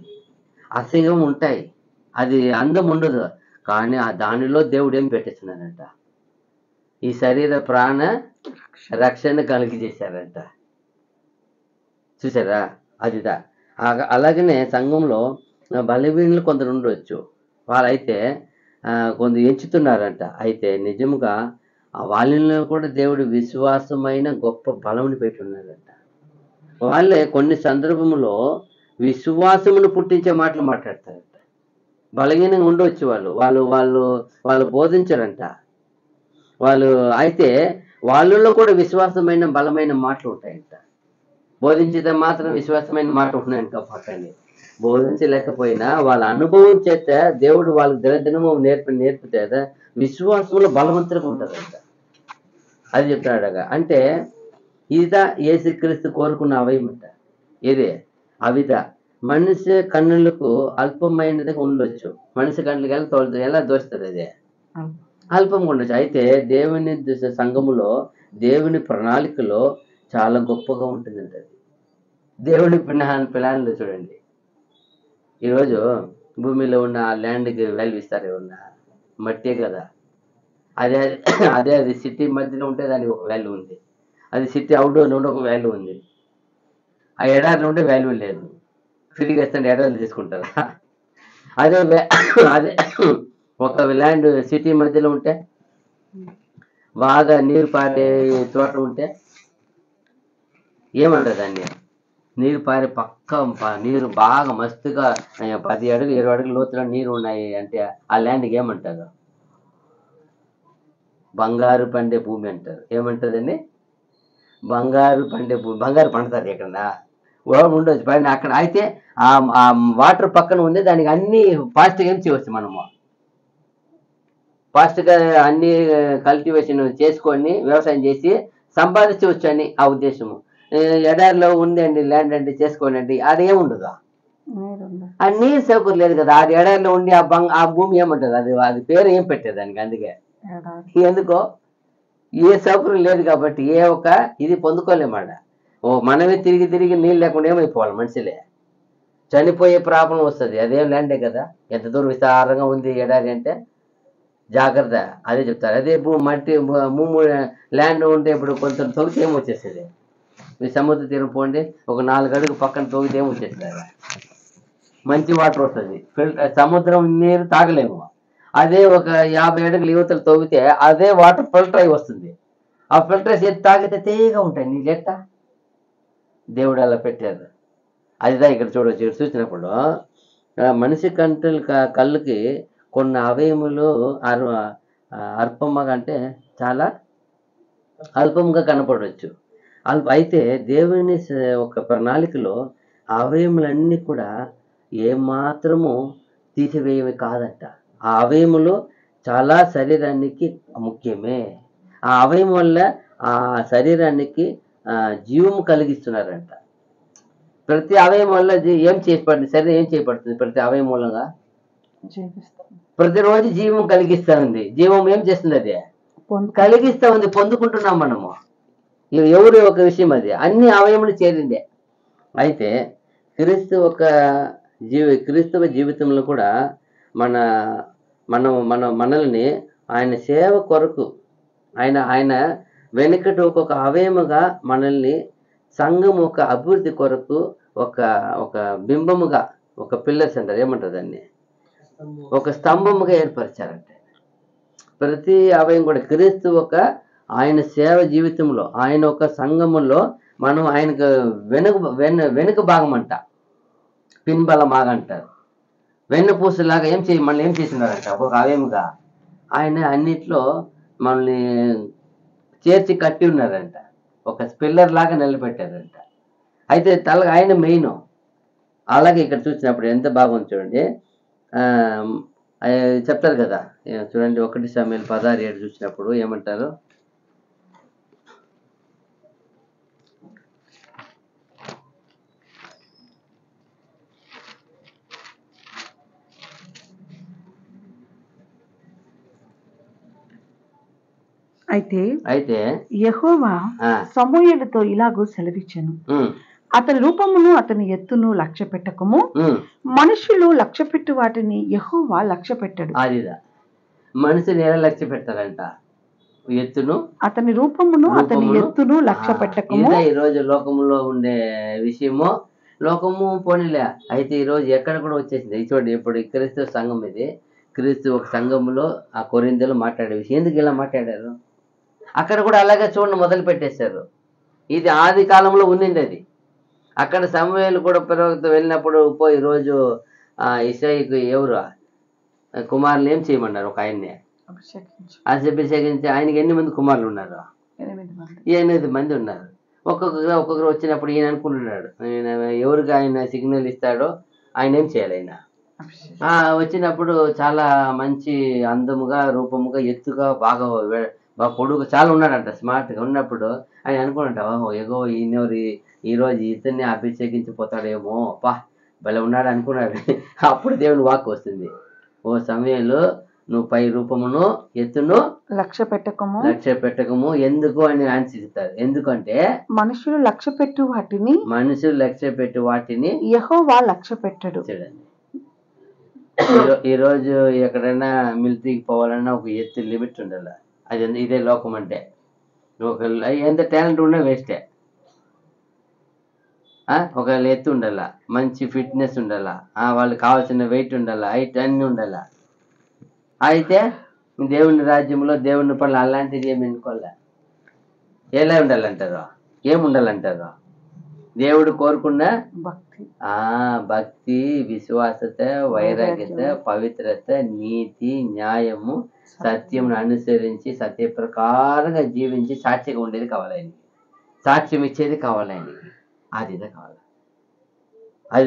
అసహ్యం ఉంటాయి, అది అందం ఉండదు. కానీ దానిలో దేవుడు ఏం పెట్టేస్తున్నాడంట, ఈ శరీర ప్రాణ రక్షణ కలిగి చేశారంట. చూసారా? అదిదా. అలాగనే సంఘంలో బలహీనులు కొందరు ఉండవచ్చు, వాళ్ళైతే కొందరు ఎంచుతున్నారంట. అయితే నిజంగా వాళ్ళలో కూడా దేవుడు విశ్వాసమైన గొప్ప బలముని పెట్టి ఉన్నారంట. వాళ్ళే కొన్ని సందర్భంలో విశ్వాసమును పుట్టించే మాటలు మాట్లాడతారంట. బలహీనంగా ఉండవచ్చు, వాళ్ళు బోధించరంట వాళ్ళు. అయితే వాళ్ళలో కూడా విశ్వాసమైన బలమైన మాటలు ఉంటాయంట. బోధించితే మాత్రం విశ్వాసమైన మాట ఉన్నాయంట. పక్కనే బోధించలేకపోయినా వాళ్ళ అనుభవం చేత దేవుడు వాళ్ళకి దినదినము నేర్పితే విశ్వాసంలో బలవంతులుగా ఉంటారంట. అది చెప్తాడగా. అంటే ఇదా యేసుక్రీస్తు కోరుకున్న అవయమంట. ఇదే అవిద. మనిషి కన్నులకు అల్పమైనదిగా ఉండొచ్చు, మనిషి కన్నులకి ఎలా దోస్తుంది, అదే అల్పంగా ఉండొచ్చు. అయితే దేవుని సంఘములో దేవుని ప్రణాళికలో చాలా గొప్పగా ఉంటుందంట. అది దేవుని పిల్లలు చూడండి. ఈరోజు భూమిలో ఉన్న ల్యాండ్కి వాల్యూ ఇస్తారు, ఏమన్నా మట్టే కదా. అదే అది సిటీ మధ్యలో ఉంటే దానికి ఒక వాల్యూ ఉంది, అది సిటీ అవుట్డోర్ ఉంటే ఒక వాల్యూ ఉంది. ఆ ఎడారిలో ఉంటే వాల్యూ లేదు, ఫ్రీగా ఇస్తే ఎడారిలు తీసుకుంటారా? అదే ఒక ల్యాండ్ సిటీ మధ్యలో ఉంటే, బాగా నీరు పారే తోట ఉంటే ఏమంటారు దాన్ని, నీరు పారే నీరు బాగా మస్తుగా 10 అడుగు 20 అడుగుల లోతులో నీరు ఉన్నాయి అంటే ఆ ల్యాండ్కి ఏమంటారు? బంగారు పండే భూమి అంటారు. ఏమంటారండి? బంగారు పండే భూమి. బంగారు పండుతుంది ఎక్కడన్నా ఉండొచ్చు పైన అక్కడ. అయితే ఆ వాటర్ పక్కన ఉంది, దానికి అన్ని ఫాస్ట్గా ఏం చేయవచ్చు, మనము ఫాస్ట్గా అన్ని కల్టివేషన్ చేసుకొని వ్యవసాయం చేసి సంపాదించవచ్చు అని ఆ ఉద్దేశము. ఎడారిలో ఉందండి ల్యాండ్ అంటే చేసుకోనండి, అది ఏముండదు, ఆ నీరు సౌకర్యం లేదు కదా. అది ఎడారిలో ఉండి ఆ భూమి ఏముంటుంది, అది పేరు ఏం పెట్టేది దానికి. అందుకే ఎందుకో ఏ సౌకర్యం లేదు కాబట్టి ఏ ఒక ఇది పొందుకోలేమాట. మనమే తిరిగి నీళ్ళు లేకుండా ఏమైపోవాలి, మనుషులే చనిపోయే ప్రాబ్లం వస్తుంది. అదేం ల్యాండే కదా, ఎంత దూరం విస్తారంగా ఉంది ఎడారి అంటే జాగ్రత్త. అదే చెప్తారు. అదే మట్టి ల్యాండ్ ఉంటే ఇప్పుడు కొంచెం తొగితే ఏమొచ్చేస్తుంది, మీ సముద్ర తీరం పోండి, ఒక 4 అడుగు పక్కన తొగితే ఏమొచ్చేస్తుంది, మంచి వాటర్ వస్తుంది. సముద్రం నీరు తాగలేము. అదే ఒక 50 అడుగులు యువతలు తవ్వితే అదే వాటర్ ఫిల్టర్ అయి వస్తుంది. ఆ ఫిల్టర్ చేసి తాగితే తేగా ఉంటాయి నీ లెక్క. దేవుడు అలా పెట్టారు. అదిదా ఇక్కడ చూడవచ్చు. ఇక్కడ చూసినప్పుడు మనిషి కళ్ళుకి కొన్ని అవయములు అల్పంగా అంటే చాలా అల్పంగా కనపడవచ్చు. అయితే దేవుని ఒక ప్రణాళికలో అవయములన్నీ కూడా ఏమాత్రము తీసివేయవి కాదంట. ఆ అవయములు చాలా శరీరానికి ముఖ్యమే. ఆ అవయం వల్ల ఆ శరీరానికి జీవము కలిగిస్తున్నారంట. ప్రతి అవయం వల్ల ఏం చేయబడుతుంది, శరీరం ఏం చేయబడుతుంది, ప్రతి అవయం మూలంగా ప్రతిరోజు జీవం కలిగిస్తా ఉంది. జీవం ఏం చేస్తుంది, అది కలిగిస్తా ఉంది, పొందుకుంటున్నాం మనము. ఎవరి ఒక విషయం అది, అన్ని అవయములు చేరిందే. అయితే క్రీస్తవ జీవితంలో కూడా మనల్ని ఆయన సేవ కొరకు ఆయన వెనుకటి ఒక్కొక్క అవయముగా మనల్ని సంఘం ఒక అభివృద్ధి కొరకు ఒక బింబముగా, ఒక పిల్లర్స్ అంటారు, ఏమంటారు దాన్ని, ఒక స్తంభముగా ఏర్పరిచారంటే. ప్రతి అవయం కూడా క్రీస్తు ఆయన సేవ జీవితంలో, ఆయన ఒక సంఘములో మనం ఆయనకు వెనుక భాగం అంట, పిన్బలమాగ అంటారు. వెన్నపూసలాగా మనల్ని ఏం చేసినారంట, ఒక అవయముగా ఆయన అన్నిట్లో మనల్ని చేర్చి కట్టి ఉన్నారంట. ఒక స్పిల్లర్ లాగా నిలబెట్టారంట. అయితే ఆయన మెయిన్. అలాగే ఇక్కడ చూసినప్పుడు ఎంత బాగుంది చూడండి. చెప్తారు కదా, చూడండి 1 సమూయేలు 16:7 చూసినప్పుడు ఏమంటారు? అయితే యెహోవా సమూయేలుతో ఇలాగూ సెలవిచ్చెను, అతని రూపమును అతని ఎత్తును లక్ష్య పెట్టకము, మనుషులు లక్ష్య పెట్టు వాటిని యెహోవా లక్ష్య పెట్టడు. అదిదా మనుషులు ఎలా లక్ష్య పెడతారంట? ఎత్తును అతని రూపమును అతని ఎత్తును లక్ష్య పెట్టకము. ఈ రోజు లోకములో ఉండే విషయము, లోకము పోనీలే. అయితే ఈ రోజు ఎక్కడ కూడా వచ్చేసింది. చూడండి, ఇప్పుడు క్రీస్తు సంఘం ఇది. క్రీస్తు ఒక సంఘంలో ఆ కొరింథీలో మాట్లాడే విషయం. ఎందుకు ఇలా మాట్లాడారు? అక్కడ కూడా అలాగే చూడండి మొదలు పెట్టేశారు. ఇది ఆది కాలంలో ఉండింది అది. అక్కడ సమూయేలు కూడా ప్రవక్త వెళ్ళినప్పుడు పోయి రోజు ఇశ్రాయేలుకు ఎవరు కుమారులు ఏం చేయమన్నారు? ఒక ఆయన్ని అభిషేకించి. ఆయనకి ఎన్ని మంది కుమారులు ఉన్నారు? 8 మంది ఉన్నారు. ఒక్కొక్కరు వచ్చినప్పుడు ఈయన అనుకుంటున్నాడు, ఆయన ఎవరికి ఆయన సిగ్నల్ ఇస్తాడో ఆయన ఏం చేయాలి. ఆయన వచ్చినప్పుడు చాలా మంచి అందముగా, రూపముగా, ఎత్తుగా, బాగా పొడుగు చాలా ఉన్నాడంట, స్మార్ట్గా ఉన్నప్పుడు ఆయన అనుకుంటా, ఓహో ఎగో ఈయనెవరు, ఈరోజు ఇతన్ని అభిషేకించిపోతాడేమో, పా భలే ఉన్నాడు అనుకున్నాడు. అప్పుడు దేవుని వాక్కు వస్తుంది, ఓ సమూయేలు, నువ్వు పై రూపమును ఎత్తును లక్ష్య పెట్టకము. ఎందుకు అని ఆన్సర్ ఇస్తారు. ఎందుకంటే మనుషులు లక్ష్య పెట్టు వాటిని యెహోవా లక్ష్య పెట్టడు. చూడండి, ఈరోజు ఎక్కడైనా మిలిటరీకి పోవాలన్నా ఒక ఎత్తు లిమిట్ ఉండాలి. అది ఇదే లోకం అంటే. ఒక ఎంత టాలెంట్ ఉన్నా వేస్టే. ఒక ఎత్తు ఉండాల, మంచి ఫిట్నెస్ ఉండాల, వాళ్ళకి కావాల్సిన వెయిట్ ఉండాల, హైట్ అన్నీ ఉండాల. అయితే దేవుని రాజ్యంలో దేవుని పనులు అలాంటిది ఏమి ఎన్నుకోలే. ఎలా ఉండాలంటారు? ఏముండాలంటారు? దేవుడు కోరుకున్న భక్తి, విశ్వాసత, వైరాగ్యత, పవిత్రత, నీతి, న్యాయము, సత్యమును అనుసరించి సత్య ప్రకారంగా జీవించి సాక్షిగా ఉండేది కావాలి ఆయనకి. సాక్ష్యం ఇచ్చేది కావాలి ఆయనకి. అదిదే కావాలి. అది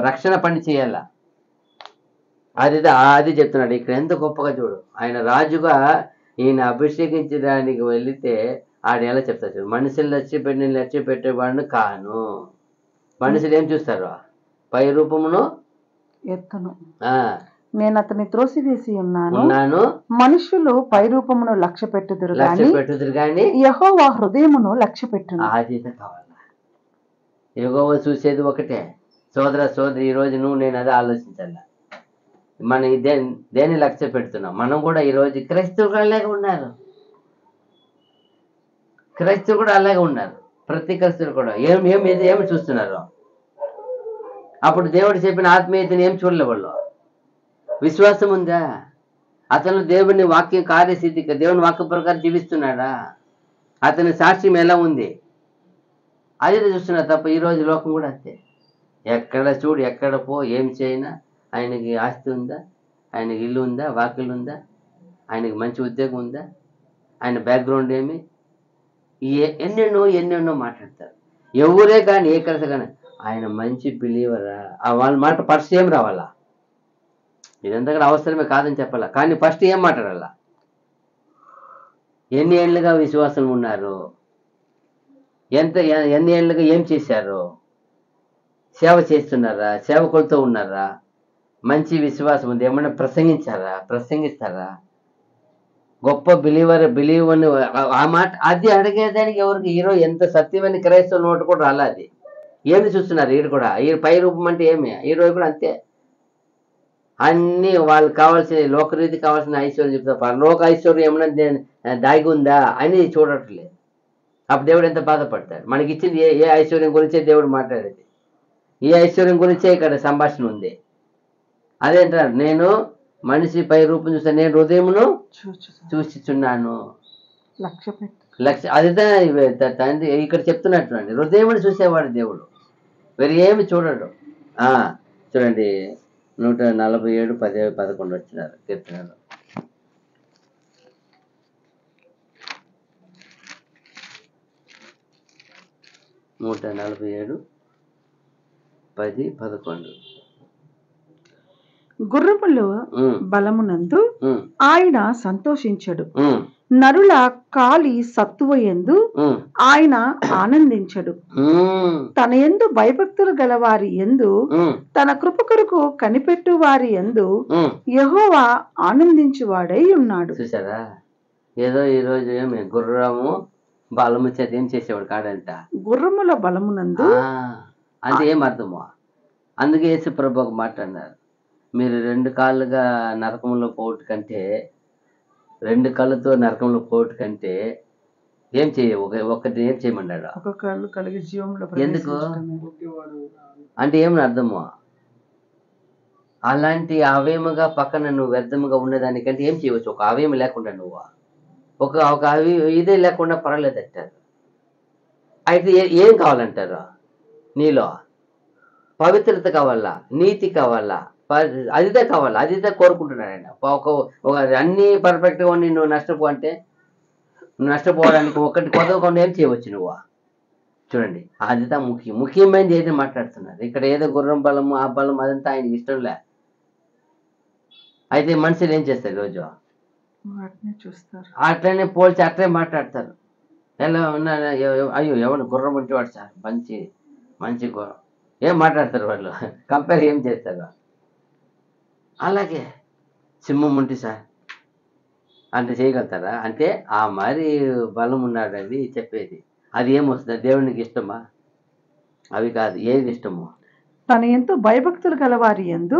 రక్షణ పని చేయాల. అది చెప్తున్నాడు ఇక్కడ. ఎంత గొప్పగా చూడు, ఆయన రాజుగా ఈయన అభిషేకించడానికి వెళితే ఆడ ఎలా చెప్తారు చూడు, మనుషులు లక్ష్య పెట్టేవాడిని కాను. మనుషులు ఏం చూస్తారు? పై రూపమును ఎత్తును నేను అతన్ని త్రోసివేసి ఉన్నాను. మనుషులు పై రూపమును లక్ష్య పెట్టుదురు గాని యెహోవా హృదయమును లక్ష్య పెట్టును. అది కావాలా? యెహోవా చూసేది ఒకటే. సోదరి, ఈ రోజు నువ్వు నేను అదే ఆలోచించాల. మనం దేన్ని లక్ష్య పెడుతున్నాం? మనం కూడా ఈరోజు క్రైస్తవులు కూడా అలాగే ఉన్నారు. ప్రతి క్రైస్తవులు కూడా ఏమి చూస్తున్నారు? అప్పుడు దేవుడు చెప్పిన ఆత్మీయతని ఏం చూడలే వాళ్ళు. విశ్వాసం ఉందా? అతను దేవుని వాక్యం కార్యస్థితిగా దేవుని వాక్య ప్రకారం జీవిస్తున్నాడా? అతని సాక్ష్యం ఎలా ఉంది? అదే చూస్తున్నారు తప్ప ఈరోజు లోకం కూడా అంతే. ఎక్కడ చూడు, ఎక్కడ పో, ఏం చేయినా ఆయనకి ఆస్తి ఉందా, ఆయనకి ఇల్లు ఉందా, వాకిలు ఉందా, ఆయనకి మంచి ఉద్యోగం ఉందా, ఆయన బ్యాక్గ్రౌండ్ ఏమి, ఎన్నెన్నో మాట్లాడతారు. ఎవరే కానీ ఏ కలిసి కానీ ఆయన మంచి బిలీవరా, వాళ్ళ మాట ఫస్ట్ ఏం రావాలా? ఇదంతా కూడా అవసరమే కాదని చెప్పాలా, కానీ ఫస్ట్ ఏం మాట్లాడాలా? ఎన్ని ఏళ్ళుగా విశ్వాసం ఉన్నారు, ఎన్ని ఏళ్ళుగా ఏం చేశారు, సేవ చేస్తున్నారా, సేవకులతో ఉన్నారా, మంచి విశ్వాసం ఉంది, ఏమన్నా ప్రసంగిస్తారా, గొప్ప బిలీవర్ని ఆ మాట అది అడిగేదానికి ఎవరికి ఈరోజు ఎంత సత్యమైన క్రైస్తవ నోటు కూడా రాలా. అది ఏమి చూస్తున్నారు ఈడు కూడా? ఈ పై రూపం అంటే ఏమి? ఈరోజు కూడా అంతే. అన్నీ వాళ్ళకి కావాల్సిన లోకరీతి కావాల్సిన ఐశ్వర్యం చెప్తారు. పరలోక ఐశ్వర్యం ఏమన్నా దాగి ఉందా అని చూడట్లేదు. అప్పుడు దేవుడు ఎంత బాధపడతాడు. మనకి ఇచ్చింది ఏ ఐశ్వర్యం గురించే దేవుడు మాట్లాడేది. ఈ ఐశ్వర్యం గురించే ఇక్కడ సంభాషణ ఉంది. అదేంటారు, నేను మనిషి పై రూపం చూస్తాను, నేను హృదయమును చూస్తున్నాను. అదే తండ్రి ఇక్కడ చెప్తున్నట్టు అండి. హృదయమును చూసేవాడు దేవుడు, వేరే ఏమి చూడడు. చూడండి 147, 10, 11 వచ్చినారు కీర్తనలు. 147 10 11. గుర్రములు ఉమ్, బలమునందు ఉమ్, ఆయన సంతోషించడు, ఉమ్, నరుల కాలి సత్తువ యందు ఉమ్, ఆయన ఆనందించడు. ఉమ్, తన యందు భయభక్తులు గలవారి యందు, ఉమ్, తన కృప కొరకు కనిపెట్టు వారి యందు ఉమ్. యెహోవా ఆనందించువాడై ఉన్నాడు. చూసారా, ఏదో ఈరోజు ఏమి గుర్రము బలము చేత ఏం చేసేవాడు కాడంట. గుర్రముల బలమునందు అంటే ఏం అర్థము? అందుకే యేసు ప్రభు ఒక మాట అన్నారు, మీరు 2 కాళ్ళుగా నరకంలో పోవట కంటే, 2 కళ్ళతో నరకంలో పోవట కంటే ఏం చేయ ఒకటి ఏం చేయమన్నాడు. ఒక కళ్ళు కలిగి జీవంలో ఎందుకు ప్రవేశించటమే. అంటే ఏమని అర్థము? అలాంటి అవయముగా పక్కన నువ్వు వ్యర్థముగా ఉన్నదానికంటే ఏం చేయవచ్చు? ఒక అవయం లేకుండా నువ్వు ఒక ఇదే లేకుండా పర్వాలేదు అంటారు. అయితే ఏం కావాలంటారు? నీలో పవిత్రత కావాలా, నీతి కావాలా, అదిదే కావాలా, అదిదే కోరుకుంటున్నాడు ఆయన. ఒక అన్ని పర్ఫెక్ట్గా ఉండి నువ్వు నష్టపో అంటే, నువ్వు నష్టపోవడానికి ఒకటి కొదవకుండా ఏం చేయవచ్చు నువ్వు? చూడండి, అదిదా ముఖ్యమైనది ఏదో మాట్లాడుతున్నారు ఇక్కడ. ఏదో గుర్రం బలము ఆ బలం అదంతా ఆయనకి ఇష్టంలే. అయితే మనుషులు ఏం చేస్తారు రోజు? చూస్తారు, అట్లనే పోల్చి అట్లే మాట్లాడతారు. ఎలా ఉన్నా అయ్యో ఎవరు గుర్రం ఉంటే వాడు సార్ మంచి గుర్రం ఏం మాట్లాడతారు వాళ్ళు, కంపేర్ ఏం చేస్తారు? అలాగే సింహం ఉంటే సార్ అంటే చేయగలుగుతారా? అంటే ఆ మరి బలం ఉన్నాడు అది చెప్పేది. అది ఏమొస్తుంది? దేవునికి ఇష్టమా? అవి కాదు. ఏది ఇష్టము? తన ఎంతో భయభక్తులు గలవారి యందు,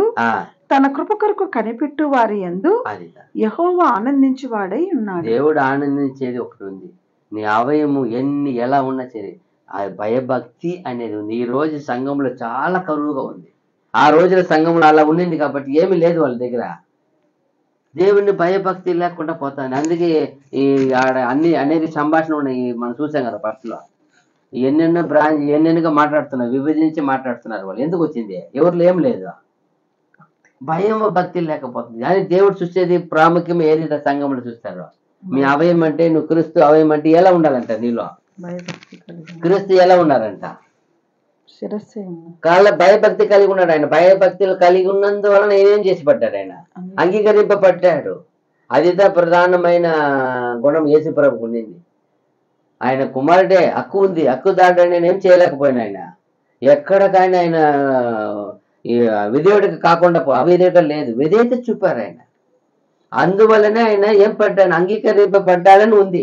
తన కృప కొరకు కనిపెట్టు వారి యందు అది యెహోవా ఆనందించువాడై ఉన్నాడు. దేవుడు ఆనందించేది ఒకటి ఉంది. నీ అవయము ఎలా ఉన్నా సరే ఆ భయభక్తి అనేది ఉంది. ఈ రోజు సంఘంలో చాలా కరువుగా ఉంది. ఆ రోజుల సంఘంలో అలా ఉండింది కాబట్టి ఏమీ లేదు వాళ్ళ దగ్గర. దేవుడిని భయభక్తి లేకుండా పోతాను. అందుకే ఈ ఆడ అనేది సంభాషణ ఉన్నాయి. మనం చూసాం కదా ఫస్ట్లో. ఎన్నెన్నగా మాట్లాడుతున్నారు, విభజించి మాట్లాడుతున్నారు వాళ్ళు. ఎందుకు వచ్చింది? ఎవరిలో ఏం లేదు, భయం భక్తి లేకపోతుంది. కానీ దేవుడు చూసేది ప్రాముఖ్యం ఏది సంఘంలో చూస్తారు. మీ అవయం అంటే నువ్వు క్రీస్తు అవయం అంటే ఎలా ఉండాలంట నీలో? క్రీస్తు ఎలా ఉన్నారంట? భయభక్తి కలిగి ఉన్నాడు ఆయన. భయభక్తులు కలిగి ఉన్నందువలన ఏం చేసి పడ్డాడు ఆయన? అంగీకరింపబడ్డాడు. అదిదా ప్రధానమైన గుణం యేసు ప్రభుకు ఉండింది. ఆయన కుమారుడే, హక్కు ఉంది. హక్కు దాటని నేనేం చేయలేకపోయినా ఆయన ఎక్కడికైనా ఆయన విధేయుడికి కాకుండా అవిధేయత లేదు, విధేయత చూపారు ఆయన. అందువల్లనే ఆయన ఏం పడ్డాను? అంగీకరింపబడ్డాడని ఉంది.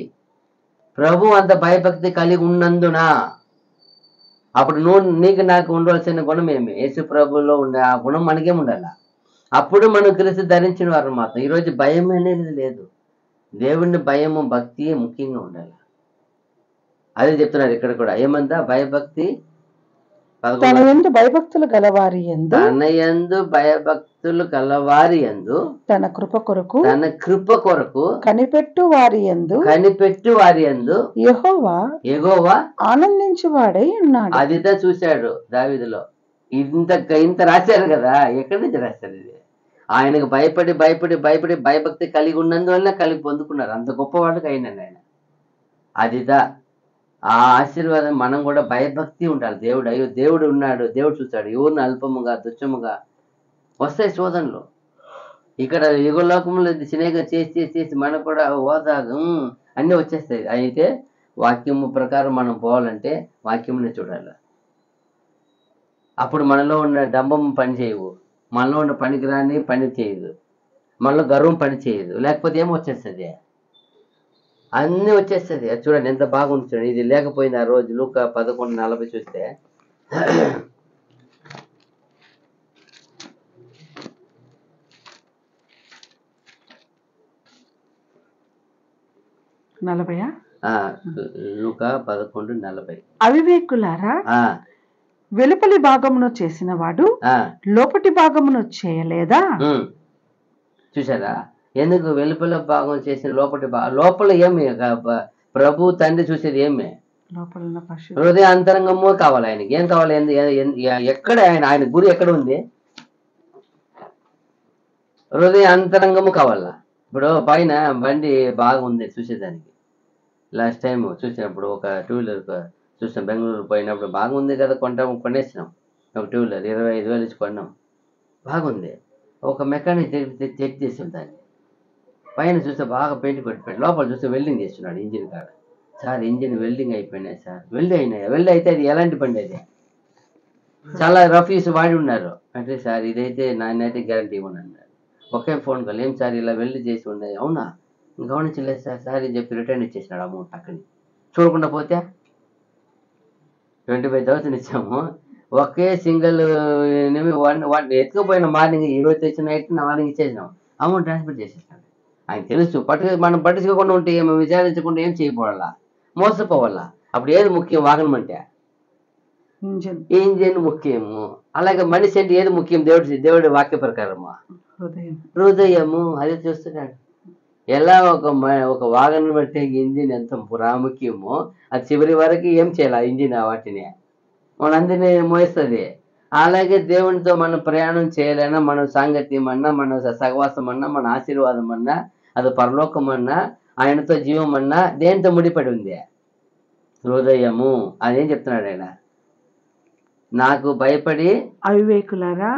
ప్రభు అంత భయభక్తి కలిగి ఉన్నందున అప్పుడు నీకు నాకు ఉండవలసిన గుణం ఏమి? యేసు ప్రభులో ఉండే ఆ గుణం మనకేం ఉండాల? అప్పుడు మనం క్రీస్తు ధరించిన వారు మాత్రం. ఈరోజు భయం అనేది లేదు. దేవుడిని భయము భక్తి ముఖ్యంగా ఉండాలి. అదే చెప్తున్నారు ఇక్కడ కూడా. ఏమంతా? భయభక్తి తన యందు భయభక్తులు గలవారి యందు, తన యందు భయభక్తులు గలవారి యందు, తన కృప కొరకు కనిపెట్టు వారి యందు యెహోవా ఆనందించువాడై ఉన్నాడు. అదిదా చూశాడు దావీదులో. ఇంత రాశారు కదా, ఎక్కడి నుంచి రాశారు ఇది? ఆయనకు భయపడి భయభక్తి కలిగి ఉన్నందువల్ల కలిగి పొందుకున్నారు. అంత గొప్పవాళ్ళకి అయినాడు ఆయన. అదిదా ఆ ఆశీర్వాదం. మనం కూడా భయభక్తి ఉండాలి. దేవుడు ఉన్నాడు, దేవుడు చూస్తాడు. ఎవరిని అల్పముగా తుచ్చముగా వస్తాయి శోధనలు. ఇక్కడ యుగలోకంలో సినేగా చేసి మనకు కూడా హోదాలు అన్నీ వచ్చేస్తాయి. అయితే వాక్యము ప్రకారం మనం పోవాలంటే వాక్యమునే చూడాలి. అప్పుడు మనలో ఉన్న డంబం పని చేయవు, మనలో ఉన్న పనికిరాని పని చేయదు, మనలో గర్వం పని చేయదు. లేకపోతే ఏమొచ్చేస్తుంది? అన్నీ వచ్చేస్తుంది. అది చూడండి ఎంత బాగుంది. చూడండి, ఇది లేకపోయింది ఆ రోజు. లూకా 11:40 చూస్తే లూకా 11:40. అవివేకులారా, వెలుపలి భాగమును చేసిన వాడు లోపటి భాగమును చేయలేదా? చూసారా? ఎందుకు వెలుపల భాగం చేసిన లోపల ఏమి? ప్రభు తండ్రి చూసేది ఏమి? హృదయ అంతరంగము కావాలి ఆయనకి. ఏం కావాలి? ఎక్కడ ఆయన గురి ఎక్కడ ఉంది? హృదయ అంతరంగము కావాలా. ఇప్పుడు పైన బండి బాగా ఉంది చూసేదానికి. లాస్ట్ టైం చూసినప్పుడు ఒక 2 వీలర్ చూసాం బెంగళూరు పోయినప్పుడు బాగుంది కదా, కొనేసినాం. ఒక 2 వీలర్ 25,000 ఇచ్చి కొన్నాం, బాగుంది. ఒక మెకానిక్ చెక్ చేసాం దాన్ని, పైన చూస్తే బాగా పెయింట్ కొట్టిపోయాడు, లోపల చూస్తే వెల్డింగ్ చేస్తున్నాడు ఇంజిన్ కాడ. సార్ ఇంజిన్ వెల్డింగ్ అయిపోయినాయి సార్. వెల్డ్ అయినాయి, వెల్డ్ అయితే అది ఎలాంటి బండి అది, చాలా రఫ్ యూస్ వాడి ఉన్నారు అంటే. సార్ ఇదైతే నాన్నైతే గ్యారంటీ ఇవ్వను అన్నారు. ఒకే ఫోన్ కాల్, ఏం సార్ ఇలా వెల్డ్ చేసి ఉన్నాయి, అవునా గమనించలేదు సార్, సార్ అని చెప్పి రిటర్న్ ఇచ్చేసినాడు అమౌంట్. అక్కడి చూడకుండా పోతే 25,000 ఇచ్చాము. ఒకే సింగిల్ ఎత్తుకుపోయిన మార్నింగ్, ఈరోజు తెచ్చిన నైట్ మార్నింగ్ ఇచ్చేసినాం, అమౌంట్ ట్రాన్స్ఫర్ చేసేసినాడు. ఆయన తెలుసు, మనం పట్టించుకోకుండా ఉంటే ఏమో, విచారించకుండా ఏం చేయకపోవాలా, మోసపోవాలా. అప్పుడు ఏది ముఖ్యం, వాహనం అంటే ఇంజిన్ ముఖ్యము. అలాగే మనిషి అంటే ఏది ముఖ్యం, దేవుడి వాక్య ప్రకారము హృదయము. అది చూస్తున్నాడు. ఎలా ఒక వాహనం బట్టి ఇంజిన్ ఎంత ప్రాముఖ్యమో, అది చివరి వరకు ఏం చేయాలి ఇంజిన్, వాటిని మనందరినీ మోయిస్తుంది. అలాగే దేవునితో మనం ప్రయాణం చేయలేనా, మన సాంగత్యం అన్నా, మన సహవాసం అన్నా, మన ఆశీర్వాదం అన్నా, అది పరలోకం అన్నా, ఆయనతో జీవం అన్నా దేనితో ముడిపడి ఉంది, హృదయము. అదేం చెప్తున్నాడు ఆయన, నాకు భయపడి అవివేకులారా,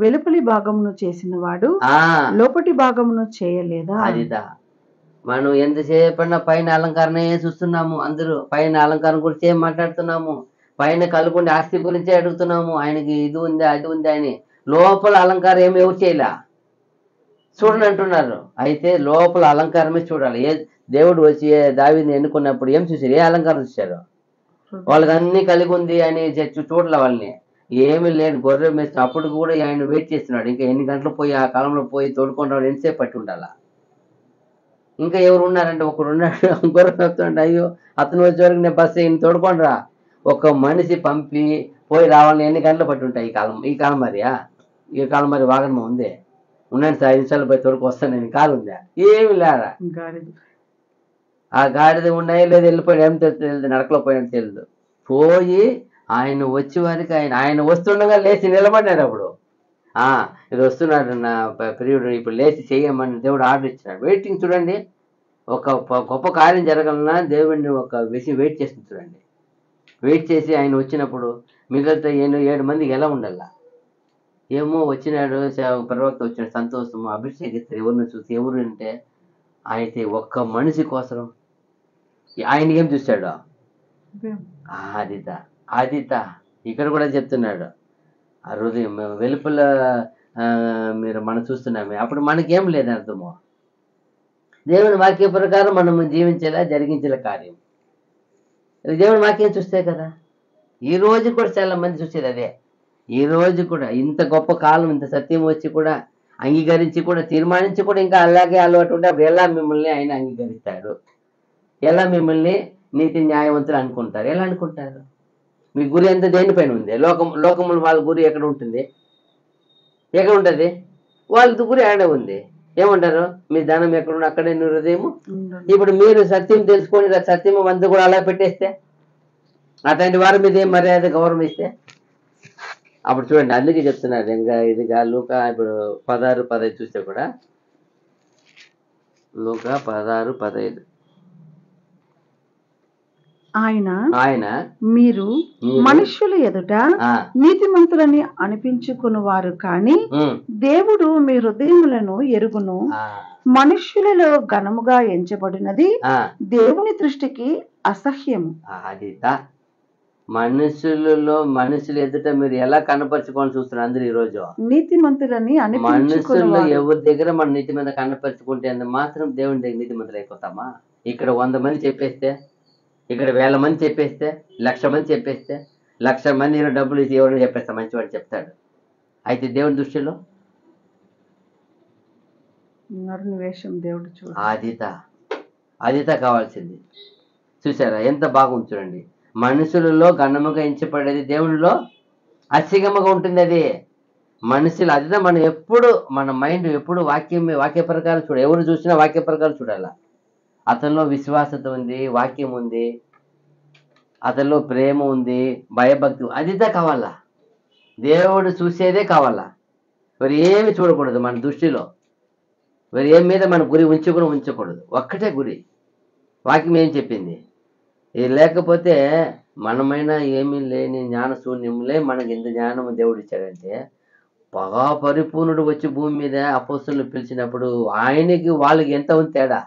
వెలుపలి భాగమును చేసిన వాడు లోపటి భాగమును చేయలేదా. అదిదా, మనం ఎంతసేపన్నా పైన అలంకారమే చూస్తున్నాము, అందరూ పైన అలంకారం గురించి ఏం మాట్లాడుతున్నాము, పైన కలుగుండి ఆస్తి గురించే అడుగుతున్నాము, ఆయనకి ఇది ఉందా అది ఉందా అని. లోపల అలంకారం ఏమి ఎవరు చేయలే, చూడని అంటున్నారు. అయితే లోపల అలంకారమే చూడాలి. దేవుడు వచ్చి దావీదుని ఎన్నుకున్నప్పుడు ఏం చూశారు, ఏ అలంకారం చూశారు, వాళ్ళకి అన్ని కలిగి ఉంది అని చూడలే వాళ్ళని, ఏమీ లేదు, గొర్రె మేస్త్రి. అప్పుడు కూడా ఆయన వెయిట్ చేస్తున్నాడు, ఇంకా ఎన్ని గంటలు పోయి ఆ కాలంలో పోయి తోడుకొని రావడం ఎంతసేపు పట్టి ఉండాలా. ఇంకా ఎవరు ఉన్నారంటే ఒకడు ఉన్నాడు, గొర్రె మేపుతున్నాడు, అయ్యో అతను వచ్చే వరకు నేను బస్సు ఈయన తోడుకొని రా. ఒక మనిషి పంపి పోయి రావాలని ఎన్ని గంటలు పట్టి ఉంటాయి ఈ కాలం మరియా, ఈ కాలం మరి వాగనమా ఉంది, ఉన్నాను సార్ 5 నిమిషాలు పోయి తోడుకు వస్తాను నేను, కాలు ఉందా, ఏమి లేరా. ఆ గాడిద ఉన్నాయో లేదు, వెళ్ళిపోయి ఏం తెలియదు, నడకలో పోయినట్టు తెలియదు. పోయి ఆయన వచ్చే వారికి ఆయన వస్తుండగా లేచి నిలబడ్డాడు. అప్పుడు ఇది వస్తున్నాడు నా ప్రియుడు, ఇప్పుడు లేచి చేయమని దేవుడు ఆర్డర్ ఇచ్చినాడు. వెయిటింగ్ చూడండి, ఒక గొప్ప కార్యం జరగాలన్నా దేవుడిని ఒక విషయం వెయిట్ చేస్తుంది చూడండి. వెయిట్ చేసి ఆయన వచ్చినప్పుడు మిగతా 7 మందికి ఎలా ఉండాలా, ఏమో వచ్చినాడు ప్రవక్త వచ్చినాడు, సంతోషము, అభిషేకిస్తారు ఎవరిని చూసి. ఎవరు అంటే అయితే ఒక్క మనిషి కోసం ఆయన ఏం చూశాడు, ఆదిత. ఇక్కడ కూడా చెప్తున్నాడు, ఆ హృదయం వెలుపల మీరు మనం చూస్తున్నామే. అప్పుడు మనకేం లేదు అర్థము, దేవుని వాక్య ప్రకారం మనం జీవించేలా జరిగించేలా కార్యం దేవుని వాక్యం చూస్తే కదా. ఈ రోజు కూడా చాలా మంది చూసేది అదే. ఈ రోజు కూడా ఇంత గొప్ప కాలం, ఇంత సత్యం వచ్చి కూడా అంగీకరించి కూడా తీర్మానించి కూడా ఇంకా అలాగే అలవాటు ఉంటే అప్పుడు ఎలా మిమ్మల్ని ఆయన అంగీకరిస్తాడు, ఎలా మిమ్మల్ని నీతి న్యాయవంతులు అనుకుంటారు, ఎలా అనుకుంటారు. మీ గురి ఎంత దేనిపైన ఉంది, లోకములు వాళ్ళ గురి ఎక్కడ ఉంటుంది, ఎక్కడ ఉంటుంది, వాళ్ళ గురి ఆడే ఉంది. ఏమంటారు, మీ ధనం ఎక్కడున్నా అక్కడే నీ హృదయము. ఇప్పుడు మీరు సత్యం తెలుసుకొని సత్యము వంద కూడా అలా పెట్టేస్తే, అట్లాంటి వారి మీద ఏం మర్యాద గౌరవం ఇస్తే అప్పుడు చూడండి. అందుకే చెప్తున్నారు ఇంకా ఇదిగా లూకా ఇప్పుడు 16-15 చూస్తే కూడా, లూకా 16-15 ఆయన మీరు మనుష్యుల ఎదుట నీతిమంతులని అనిపించుకుని వారు కానీ దేవుడు మీ హృదయములను ఎరుగును. మనుష్యులలో ఘనముగా ఎంచబడినది దేవుని దృష్టికి అసహ్యము. మనుషుల ఎదుట మీరు ఎలా కనపరుచుకోవాలని చూస్తున్నారు అందరు ఈ రోజు. నీతిమంతులని మనుషుల్లో ఎవరి దగ్గర మన నీతి మీద కనపరుచుకుంటే అంత మాత్రం దేవుని దగ్గర నీతిమంతులు అయిపోతామా? ఇక్కడ 100 మంది చెప్పేస్తే, ఇక్కడ 1000 మంది చెప్పేస్తే, 1,00,000 మంది చెప్పేస్తే, 1,00,000 మంది డబ్బులు ఇచ్చి ఎవరైనా చెప్పేస్తా మంచివాడు చెప్తాడు. అయితే దేవుని దృష్టిలో దేవుడు ఆదిత కావాల్సింది. చూసారా ఎంత బాగుంది చూడండి. మనుషులలో ఘనముగా ఎంచబడేది దేవునిలో అసిగముగా ఉంటుంది. అది మనుషులు అదిదా. మనం ఎప్పుడు మన మైండ్ ఎప్పుడు వాక్య ప్రకారం చూడాలి. ఎవరు చూసినా వాక్య ప్రకారం చూడాల. అతనిలో విశ్వాసత ఉంది, వాక్యం ఉంది, అతనిలో ప్రేమ ఉంది, భయభక్తి, అదిదా కావాలా. దేవుడు చూసేదే కావాలా. మరి ఏమి చూడకూడదు మన దృష్టిలో. మరి ఏం మీద మన గురి ఉంచకూడదు. ఒక్కటే గురి. వాక్యం ఏం చెప్పింది? ఇది లేకపోతే మనమైనా ఏమీ లేని జ్ఞాన శూన్యములే మనకి ఇంత జ్ఞానము దేవుడు ఇచ్చాడంటే, పగా పరిపూర్ణుడు వచ్చి భూమి మీద అపోస్తులను పిలిచినప్పుడు ఆయనకి వాళ్ళకి ఎంత ఉంది తేడా?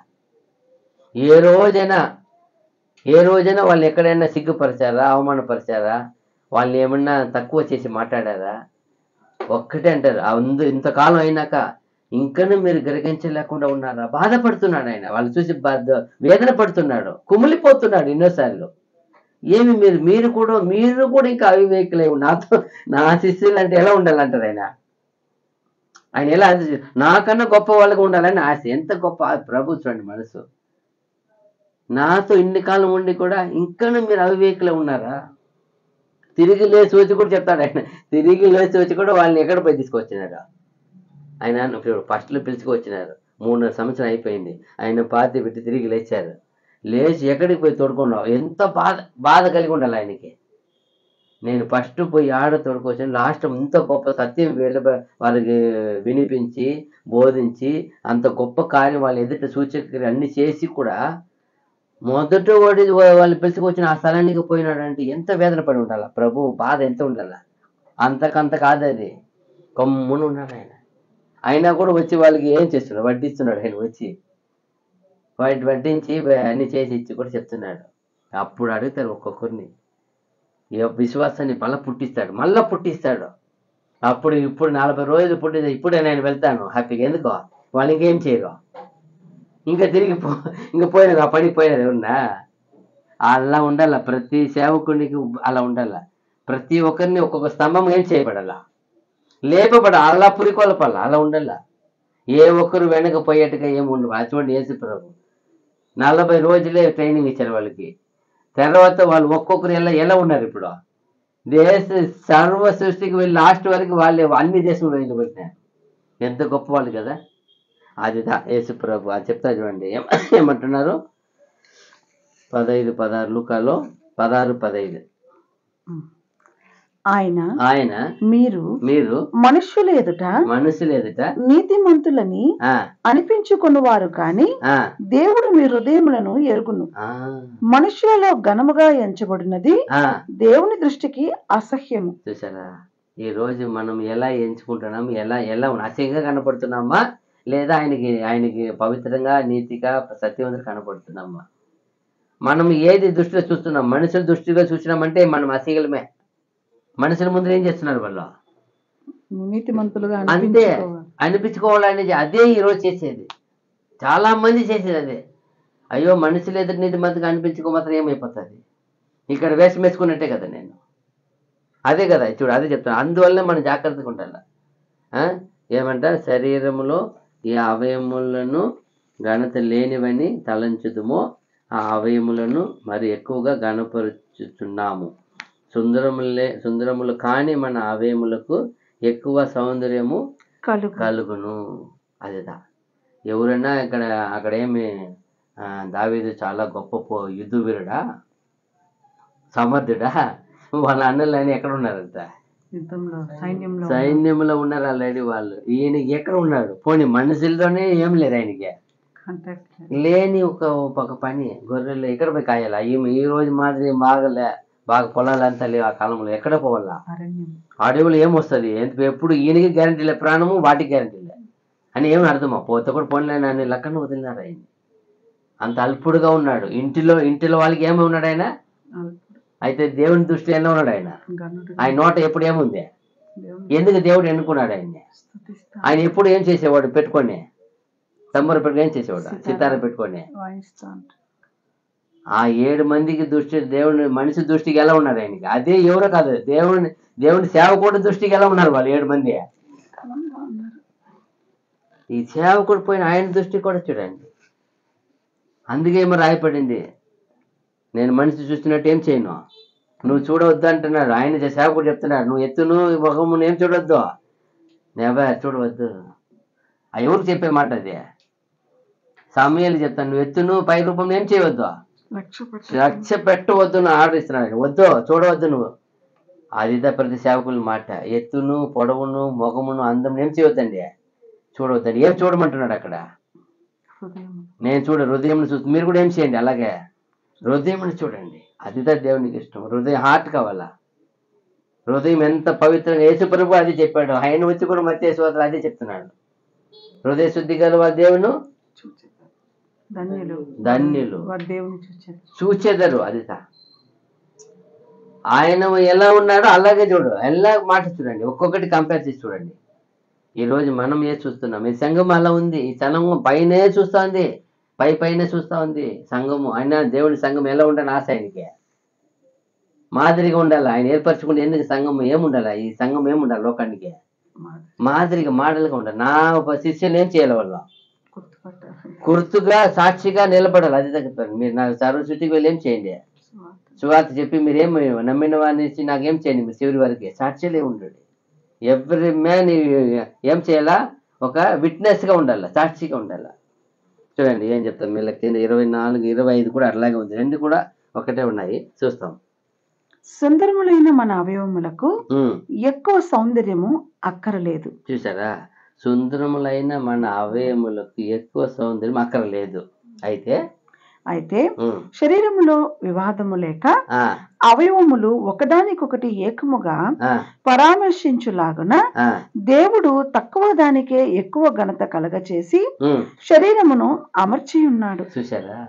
ఏ రోజైనా వాళ్ళు ఎక్కడైనా సిగ్గుపరిచారా, అవమానపరిచారా, వాళ్ళని ఏమన్నా తక్కువ చేసి మాట్లాడారా? ఒక్కటే అంటారు, ఇంతకాలం అయినాక ఇంకనూ మీరు గ్రహించలేకుండా ఉన్నారా? బాధపడుతున్నాడు ఆయన, వాళ్ళు చూసి వేదన పడుతున్నాడు, కుమిలిపోతున్నాడు ఎన్నోసార్లు. ఏమి మీరు కూడా ఇంకా అవివేకులే, నా శిష్యులు అంటే ఎలా ఉండాలంటారు ఆయన ఎలా నాకన్నా గొప్ప వాళ్ళగా ఉండాలని ఆశ. ఎంత గొప్ప ప్రభు చూడండి మనసు. నాతో ఇన్ని కాలం ఉండి కూడా ఇంకనూ మీరు అవివేకులే ఉన్నారా? తిరిగి లేచి వచ్చి కూడా చెప్తాడు ఆయన, తిరిగి లేచి వచ్చి కూడా వాళ్ళని ఎక్కడ పోయి తీసుకొచ్చినారు ఆయన. ఫస్ట్లో పిలుచుకొచ్చినారు, 3.5 సంవత్సరం అయిపోయింది, ఆయన పాతి పెట్టి తిరిగి లేచారు. లేచి ఎక్కడికి పోయి తోడుకున్నావు? ఎంత బాధ కలిగి ఉండాలి ఆయనకి. నేను ఫస్ట్ పోయి ఆడ తోడుకొచ్చాను, లాస్ట్ ఇంత గొప్ప సత్యం వాళ్ళకి వినిపించి బోధించి అంత గొప్ప కార్యం వాళ్ళ ఎదుట సూచక అన్ని చేసి కూడా మొదట వాళ్ళు పిలుచుకొచ్చిన ఆ స్థలానికి పోయినాడంటే ఎంత వేదన పడి ఉండాలా? ప్రభు బాధ ఎంత ఉండాలా? అంతకంత కాదు అది, కమ్మును ఉన్నాడు ఆయన. అయినా కూడా వచ్చి వాళ్ళకి ఏం చేస్తున్నాడు? వడ్డిస్తున్నాడు ఆయన వచ్చి, వడ్డించి అన్ని చేసి ఇచ్చి కూడా చెప్తున్నాడు. అప్పుడు అడుగుతారు ఒక్కొక్కరిని, విశ్వాసాన్ని మళ్ళా పుట్టిస్తాడు. ఇప్పుడు 40 రోజులు పుట్టింది, ఇప్పుడే నేను వెళ్తాను హ్యాపీగా. ఎందుకో వాళ్ళు ఇంకేం చేయరు, ఇంకా తిరిగి ఇంకా పోయినారు, ఆ పనికి పోయినారు ఎవరన్నా. అలా ఉండాల, ప్రతి సేవకునికి అలా ఉండాల. ప్రతి ఒక్కరిని ఒక్కొక్క స్తంభం ఏం చేయబడాల, లేపబడ, అలా పురికొల్పాల, అలా ఉండాల. ఏ ఒక్కరు వెనక పోయేట్టుగా ఏమి ఉండవు. అటువంటి యేసు ప్రభు 40 రోజులే ట్రైనింగ్ ఇచ్చారు వాళ్ళకి. తర్వాత వాళ్ళు ఒక్కొక్కరు ఎలా ఉన్నారు ఇప్పుడు? సర్వ సృష్టికి వెళ్ళి లాస్ట్ వరకు వాళ్ళే అన్ని దేశంలో వెళ్ళిపోతున్నారు. ఎంత గొప్ప వాళ్ళు కదా. అదిదా యేసు ప్రభు. అది చెప్తా చూడండి ఏమంటున్నారు, 15-16 లూకాలో 16-15. ఆయన మీరు మనుష్యుల ఎదుట నీతిమంతులని అనిపించుకున్న వారు కాని దేవుడు మీ హృదయములను ఎరుగును. మనుష్యులలో ఘనముగా ఎంచబడినది దేవుని దృష్టికి అసహ్యము. చూసారా, ఈ రోజు మనం ఎలా ఎంచుకుంటున్నాం, ఎలా అసహ్యంగా కనపడుతున్నామా, లేదా ఆయనకి పవిత్రంగా నీతిగా సత్యవంతులు కనపడుతున్నామా? మనం ఏది దృష్టిలో చూస్తున్నాం? మనుషుల దృష్టిగా చూసినామంటే మనం అసహ్యులమే. మనుషుల ముందు ఏం చేస్తున్నారు వాళ్ళు? నీతిమంతులుగా అంతే అనిపించుకోవాలనేది. అదే ఈరోజు చేసేది, చాలా మంది చేసేది అదే. అయ్యో, మనుషులు ఎదురు నీతిమంతుగా అనిపించుకో మాత్రం ఏమైపోతుంది? ఇక్కడ వేషం వేసుకున్నట్టే కదా నేను. అదే కదా చూడు, అదే చెప్తాను. అందువల్ల మనం జాగ్రత్తగా ఉండాలి. ఏమంటారు, శరీరములో ఈ అవయములను ఘనత లేనివని తలంచుదుమో ఆ అవయములను మరి ఎక్కువగా ఘనపరుచుతున్నాము. సుందరములు కాని మన అవయములకు ఎక్కువ సౌందర్యము కలుగును. అదేదా, ఎవరైనా అక్కడ ఏమి దావీదు చాలా గొప్ప యుద్ధ వీరుడా, సమర్థుడా? వాళ్ళ అన్నలని ఎక్కడ ఉన్నారంట? సైన్యంలో ఉన్నారు ఆల్రెడీ వాళ్ళు. ఈయన ఎక్కడ ఉన్నాడు? పోనీ మనుషులతోనే ఏం లేదు ఆయనకి, లేని ఒక పని. గొర్రెలు ఎక్కడ పోయి కాయాలా? ఈ రోజు మాదిరి బాగా పొలాలంతా లేవు ఆ కాలంలో. ఎక్కడ పోవాలా? అడవులు ఏమొస్తుంది? ఎప్పుడు ఈయనకి గ్యారంటీ లే, ప్రాణము వాటికి గ్యారంటీ లే అని ఏమి అర్థమా? పోతే కూడా పోనలేని అని లెక్కన వదిలినారు ఆయన. అంత అల్పుడుగా ఉన్నాడు. ఇంటిలో వాళ్ళకి ఏమి ఉన్నాడు ఆయన? అయితే దేవుని దృష్టి ఎలా ఉన్నాడు ఆయన? ఆయన నోట ఎప్పుడు ఏముంది? ఎందుకు దేవుడు ఎన్నుకున్నాడు ఆయన్ని? ఆయన ఎప్పుడు ఏం చేసేవాడు? పెట్టుకొని తమ్మరు పెట్టుకొని ఏం చేసేవాడు? సితార పెట్టుకొని. ఆ 7 మందికి దృష్టి మనిషి దృష్టికి ఎలా ఉన్నారు ఆయనకి? అదే ఎవరో కాదు, దేవుని సేవకుడు దృష్టికి ఎలా ఉన్నారు వాళ్ళు 7 మంది? ఈ సేవకుడు పోయిన ఆయన దృష్టి కూడా చూడండి. అందుకే ఏమో రాయపడింది, నేను మనిషి చూస్తున్నట్టు ఏం చేయను, నువ్వు చూడవద్దు అంటున్నాడు ఆయన. సేవకుడు చెప్తున్నాడు, నువ్వు ఎత్తును ముఖము ఏం చూడొద్దు, చూడవద్దు. ఎవరికి చెప్పే మాట అది? సమయాలు చెప్తాను, నువ్వు ఎత్తును పై రూపం ఏం చేయవద్దు, లక్ష్య పెట్టవద్దు అని ఆర్డర్ ఇస్తున్నాడు. వద్దు, చూడవద్దు నువ్వు. అదిదా ప్రతి సేవకుల మాట. ఎత్తును పొడవును మొగమును అందం ఏం చేయవద్దండి, చూడవద్దండి. ఏం చూడమంటున్నాడు అక్కడ? నేను హృదయం చూస్తూ మీరు కూడా ఏం చేయండి అలాగే. హృదయం చూడండి, అది దేవునికి ఇష్టం. హృదయం హార్ట్ కావాలా. హృదయం ఎంత పవిత్రంగా, యేసుప్రభు అది చెప్పాడు. ఆయన వచ్చి కూడా మత్తయి సువార్తలో అదే చెప్తున్నాడు. హృదయ శుద్ధి గల వారు దేవుని ధన్యులు చూచెదరు. అది ఆయన ఎలా ఉన్నాడో అలాగే చూడు, ఎలా మాట చూడండి, ఒక్కొక్కటి కంపేర్ చేసి చూడండి. ఈ రోజు మనం చూస్తున్నాం, ఈ సంఘం అలా ఉంది. ఈ సంఘం పైనే చూస్తా ఉంది, పైనే చూస్తా ఉంది సంఘము. ఆయన దేవుడి సంఘం ఎలా ఉండాలి, ఆశ ఆయనకి మాదిరిగా ఉండాలి. ఆయన ఏర్పరచుకుంటే ఎందుకు సంఘం ఏముండాలి, ఈ సంఘం ఏముండాలి, లోకానికి మాదిరిగా మోడల్గా ఉండాలి. నా శిష్యులు ఏం చేయాలి, వాళ్ళు గుర్తుగా సాక్షిగా నిలబడాలి. అది తగ్గుతారు. మీరు నాకు సర్వశుద్ధికి వెళ్ళి ఏం చేయండి, సువార్త చెప్పి మీరేం నమ్మిన వారిని ఇచ్చి నాకేం చేయండి, మీరు చివరి వరకే సాక్షులే ఉండండి. ఎవ్రీ మ్యాన్ ఏం చేయాలా, ఒక విట్నెస్ గా ఉండాలి, సాక్షిగా ఉండాలి. చూడండి ఏం చెప్తాం, వీళ్ళ కింద 24, 25 కూడా అట్లాగే ఉంది. రెండు కూడా ఒకటే ఉన్నాయి, చూస్తాం. సుందరములైన మన అవయవములకు ఎక్కువ సౌందర్యము అక్కరలేదు. చూసారా, సుందరములైన మన అవయవములకు ఎక్కువ సౌందర్యం అక్కరలేదు. అయితే శరీరములో వివాదము లేక అవయవములు ఒకదానికొకటి ఏకముగా పరామర్శించులాగున దేవుడు తక్కువ దానికే ఎక్కువ ఘనత కలగచేసి శరీరమును అమర్చి ఉన్నాడు. చూసారా,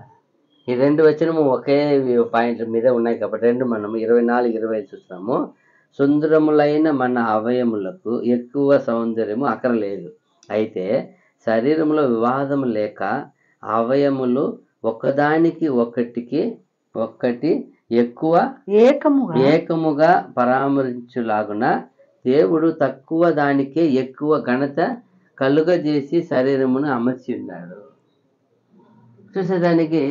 ఈ రెండు వచనము ఒకే పాయింట్ మీద ఉన్నాయి కాబట్టి రెండు మనం 24, 25 చూస్తాము. సుందరములైన మన అవయములకు ఎక్కువ సౌందర్యము అక్కరలేదు. అయితే శరీరంలో వివాదము లేక అవయములు ఒకదానికి ఒకటి ఎక్కువ ఏకముగా పరామర్శించులాగున దేవుడు తక్కువ దానికే ఎక్కువ ఘనత కలుగజేసి శరీరమును అమర్చి ఉన్నాడు. చూసేదానికి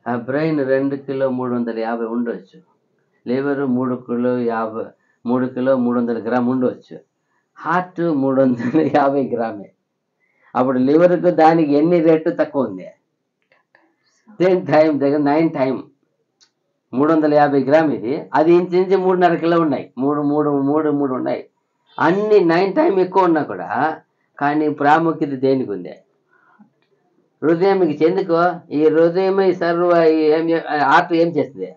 ఆ బ్రెయిన్ 2 కిలో 350 ఉండవచ్చు, లివర్ 3 కిలో 300 గ్రామ్ ఉండవచ్చు, హార్ట్ 350 గ్రామే. అప్పుడు లివర్కు దానికి ఎన్ని రేట్లు తక్కువ ఉంది, 10 టైం దగ్గర 9 టైం 350 గ్రామ్ ఇది. అది ఇంచుమించు 3.5 కిలో ఉన్నాయి, 3 ఉన్నాయి. అన్ని 9 టైం ఎక్కువ ఉన్నా కూడా కానీ ప్రాముఖ్యత దేనికి ఉంది, హృదయంకి. ఎందుకు, ఈ హృదయం హార్ట్ ఏం చేస్తుంది,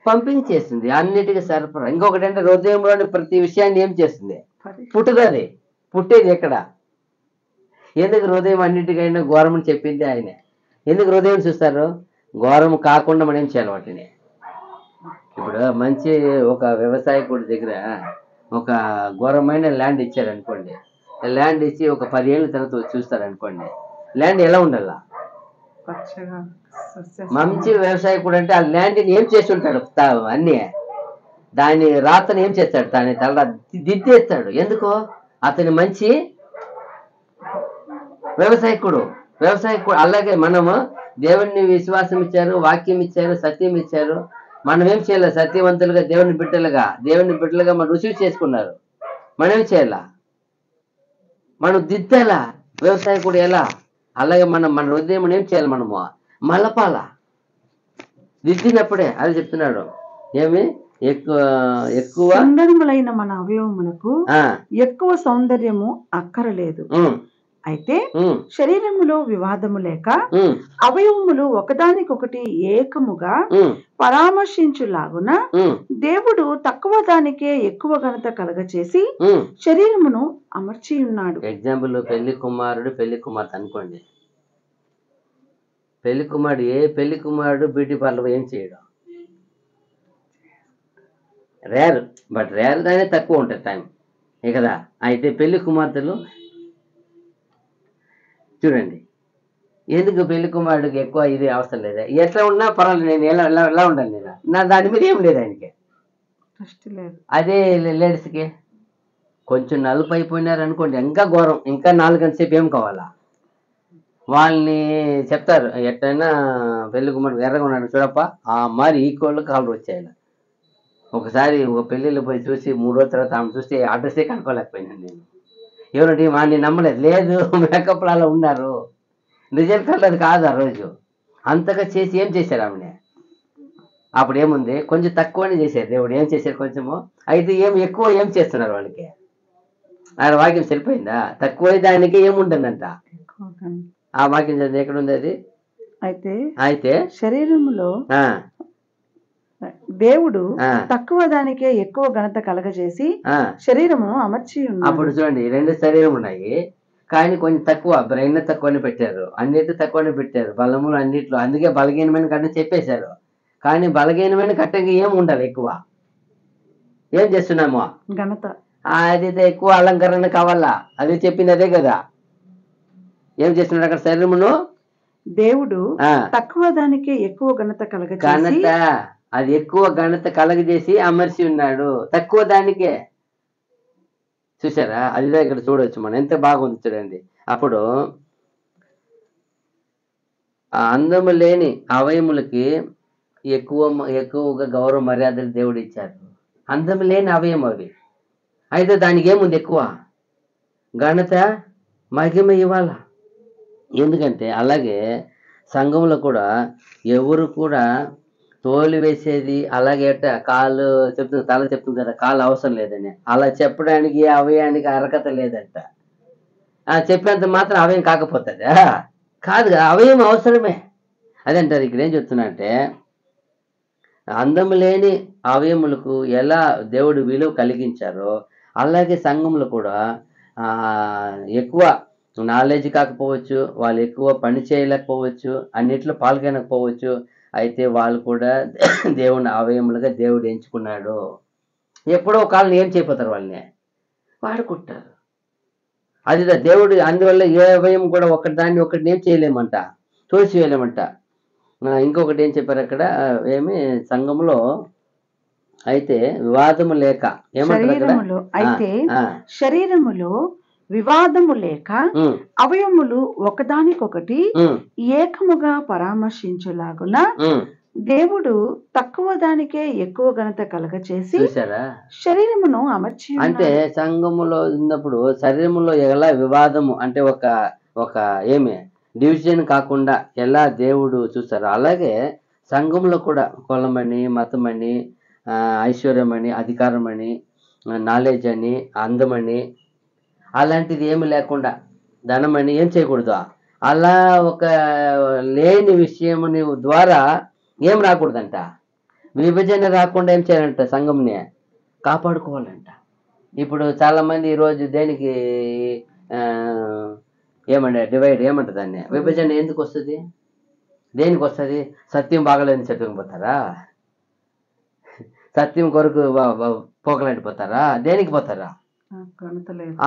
పంపింగ్ చేస్తుంది, అన్నిటికీ సరఫరా. ఇంకొకటి అంటే హృదయంలోని ప్రతి విషయాన్ని ఏం చేస్తుంది, పుట్టుతుంది. పుట్టేది ఎక్కడ, ఎందుకు హృదయం అన్నిటికైనా ఘోరమని చెప్పింది ఆయనే. ఎందుకు హృదయం చూస్తారు, ఘోరం కాకుండా మనం ఏం చేయాలి వాటిని. ఇప్పుడు మంచి ఒక వ్యవసాయకుడి దగ్గర ఒక ఘోరమైన ల్యాండ్ ఇచ్చారనుకోండి, ల్యాండ్ ఇచ్చి ఒక 10 ఏళ్ళ తర్వాత చూస్తారనుకోండి, ల్యాండ్ ఎలా ఉండాలా, మంచి వ్యవసాయకుడు అంటే ఆ ల్యాండ్ని ఏం చేసి ఉంటాడు, అన్నీ దాని రాతను ఏం చేస్తాడు, దాని తల దిద్దేస్తాడు. ఎందుకు, అతని మంచి వ్యవసాయకుడు. అలాగే మనము దేవుడిని విశ్వాసం ఇచ్చారు, వాక్యం ఇచ్చారు, సత్యం ఇచ్చారు. మనం ఏం చేయాలి, సత్యవంతులుగా దేవుని బిడ్డలుగా మనం రుచి చేసుకున్నారు. మనం ఏం చేయాలా, మనం దిద్దాలా. వ్యవసాయకుడు ఎలా, అలాగే మన హృదయం ఏం చేయాలి, మనము మలపాల. దిద్దినప్పుడే అది చెప్తున్నాడు. ఏమి ఎక్కువ సుందరములైన మన అవయవములకు ఎక్కువ సౌందర్యము అక్కరలేదు. అయితే శరీరములో వివాదము లేక అవయవములు ఒకదానికొకటి ఏకముగా పరామర్శించులాగున దేవుడు తక్కువ దానికే ఎక్కువ ఘనత కలగచేసి శరీరమును అమర్చి ఉన్నాడు. ఎగ్జాంపుల్, పెళ్లి కుమారుడు పెళ్లి కుమార్తె అనుకోండి. పెళ్లి కుమారుడు బ్యూటీ పార్లర్ ఏం చేయడం రేర్, బట్ రేర్ దానే తక్కువ ఉంటుంది టైం కదా. అయితే పెళ్లి కుమార్తెలు చూడండి, ఎందుకు పెళ్లి కుమారుడికి ఎక్కువ ఇది అవసరం లేదా, ఎట్లా ఉన్నా పర్వాలేదు, నేను ఎలా ఉండాలి, నేను నా దాని మీద ఏం లేదు ఆయనకి. అదే లేడీస్కి కొంచెం నలుపు అయిపోయినారనుకోండి, ఇంకా ఘోరం, ఇంకా 4 గంటల సేపు ఏం కావాలా. వాళ్ళని చెప్తారు, ఎట్లయినా పెళ్లి కుమారుడు ఎర్రగా ఉన్నాడు చూడప్ప, మరి ఈక్వల్ కాళ్ళు వచ్చాయి. ఒకసారి ఒక పెళ్ళిళ్ళు పోయి చూసి 3 రోజుల తర్వాత ఆమె చూస్తే అడ్రస్సే కనుక్కోలేకపోయినాను నేను. ఎవరంటే వాడిని నమ్మలేదు, లేదు మేకప్లు అలా ఉన్నారు, రిజల్ట్ అది కాదు. ఆ రోజు అంతగా చేసి ఏం చేశారు ఆమెని. అప్పుడు ఏముంది, కొంచెం తక్కువనే చేశారు దేవుడు. ఏం చేశారు, కొంచెము. అయితే ఎక్కువ ఏం చేస్తున్నారు వాళ్ళకి, ఆయన వాక్యం సరిపోయిందా, తక్కువ దానికి ఏముంటుందంట. ఆ వాక్యం చదివి ఎక్కడుంది అది, అయితే అయితే శరీరములో ఆ, దేవుడు ఆ, తక్కువ దానికే ఎక్కువ ఘనత కలగజేసి ఆ. శరీరమును అమర్చి ఉన్నాడు. అప్పుడు చూడండి, రెండు శరీరం ఉన్నాయి, కానీ కొంచెం తక్కువ, బ్రెయిన్ తక్కువనే పెట్టారు, అన్నిటి తక్కువనే పెట్టారు, బలములు అన్నిట్లో, అందుకే బలహీనమైన కట్ట చెప్పేశారు. కానీ బలహీనమైన కట్టకి ఏం ఉండాలి, ఎక్కువ ఏం చేస్తున్నాము, ఘనత అది ఎక్కువ అలంకరణ కావాలా, అది చెప్పింది అదే కదా. ఏం చేస్తున్నాడు అక్కడ, శరీరమును దేవుడు ఆ, తక్కువ దానికే ఎక్కువ ఘనత కలగజేసి ఘనత, అది ఎక్కువ ఘనత కలగజేసి అమర్చి ఉన్నాడు తక్కువ దానికే. చూసారా, అదిదా ఇక్కడ చూడవచ్చు మనం, ఎంత బాగుంది చూడండి. అప్పుడు ఆ అందము లేని అవయములకి ఎక్కువగా గౌరవ మర్యాదలు దేవుడు ఇచ్చారు. అందము లేని అవయం అవి, అయితే దానికి ఏముంది, ఎక్కువ ఘనత మహిమ ఇవ్వాల. ఎందుకంటే అలాగే సంఘంలో కూడా ఎవరు కూడా తోలు వేసేది, అలాగే కాళ్ళు చెప్తుంది, తల చెప్తుంది కదా కాళ్ళు అవసరం లేదని, అలా చెప్పడానికి ఏ అవయానికి అర్హత లేదంట. చెప్పేంత మాత్రం అవయం కాకపోతుందా, కాదు కదా, అవయం అవసరమే. అదంటారు ఇక్కడ. ఏం చెప్తున్నా అంటే, అందము లేని అవయములకు ఎలా దేవుడు విలువ కలిగించారో, అలాగే సంఘంలో కూడా ఎక్కువ నాలెడ్జ్ కాకపోవచ్చు, వాళ్ళు ఎక్కువ పని చేయలేకపోవచ్చు, అన్నిట్లో పాల్గొనకపోవచ్చు, అయితే వాళ్ళు కూడా దేవుని అవయములుగా దేవుడు ఎంచుకున్నాడు. ఎప్పుడో కాలం ఏం చేయపోతారు, వాళ్ళని వాడుకుంటారు. అది దేవుడు, అందువల్ల ఏ అవయం కూడా ఒకటి ఒకటిని ఏం చేయలేమంట, తోసివేయలేమంట. ఇంకొకటి ఏం చెప్పారు అక్కడ, ఏమి సంఘంలో అయితే వివాదము లేక, శరీరములో అయితే శరీరములో వివాదము లేక అవయములు ఒకదానికొకటి ఏకముగా పరామర్శించులాగున దేవుడు తక్కువ దానికే ఎక్కువ ఘనత కలగచేసి శరీరమును అమర్చి. అంటే సంఘములో ఉన్నప్పుడు శరీరములో ఎలా వివాదము అంటే ఒక ఏమి డివిజన్ కాకుండా ఎలా దేవుడు చూస్తారు, అలాగే సంఘంలో కూడా కులమని, మతమని, ఐశ్వర్యమని, అధికారమని, నాలెడ్జ్ అని, అందమని, అలాంటిది ఏమి లేకుండా, ధనమని ఏం చేయకూడదు. అలా ఒక లేని విషయము ద్వారా ఏం రాకూడదంట, విభజన రాకుండా ఏం చేయాలంట, సంఘంని కాపాడుకోవాలంట. ఇప్పుడు చాలామంది ఈరోజు దేనికి ఏమంటే డివైడ్ ఏమంటారు, దాన్ని విభజన ఎందుకు వస్తుంది, దేనికి వస్తుంది, సత్యం బాగలేని చెట్టుకు పోతారా, సత్యం కొరకు పోకలాంటిపోతారా, దేనికి పోతారా,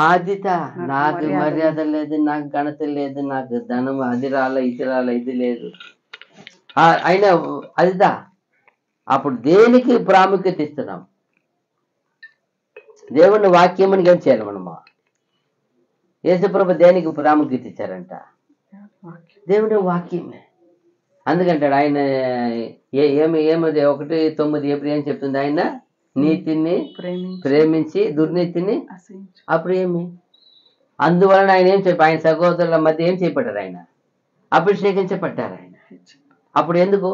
ఆదిత నాకు మర్యాద లేదు, నాకు ఘనత లేదు, నాకు ధనం అది రాలే, ఇది లేదు, అయినా అదిదా. అప్పుడు దేనికి ప్రాముఖ్యత ఇస్తున్నాం, దేవుని వాక్యమని ఏం చేయాలి మనము, యేసుప్రభు దేనికి ప్రాముఖ్యత ఇచ్చారంట, దేవుని వాక్యమే. అందుకంటాడు ఆయన ఏమి 1:9 ఎప్పుడు ఏం చెప్తుంది, ఆయన నీతిని ప్రేమించి దుర్నీతిని, అప్పుడు ఏమి, అందువలన ఆయన ఏం ఆయన సహోదరుల మధ్య ఏం చేయబడ్డారు, ఆయన అభిషేకించబడ్డారు. ఆయన అప్పుడు ఎందుకు,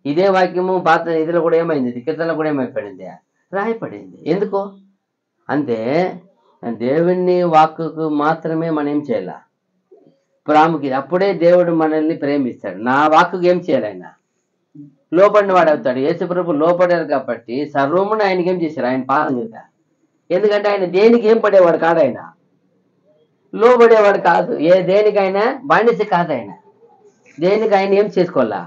ఇదే వాక్యము పాత ఇదిలో కూడా ఏమైంది, కీర్తనలో కూడా ఏమైపడింది, రాయపడింది. ఎందుకు అంటే దేవుని వాక్కుకు మాత్రమే మనం ఏం చేయాల ప్రాముఖ్యత, అప్పుడే దేవుడు మనల్ని ప్రేమిస్తాడు. నా వాక్కుకి ఏం చేయాలి, ఆయన లోపడిన వాడు అవుతాడు. యేసుప్రభు లోపడారు కాబట్టి సర్వమును ఆయనకి ఏం చేశారు, ఆయన పాదం కింద. ఎందుకంటే ఆయన దేనికి ఏం పడేవాడు కాదు, ఆయన లోబడేవాడు కాదు, దేనికైనా బానిస కాదు. ఆయన దేనికి ఆయన ఏం చేసుకోవాలా,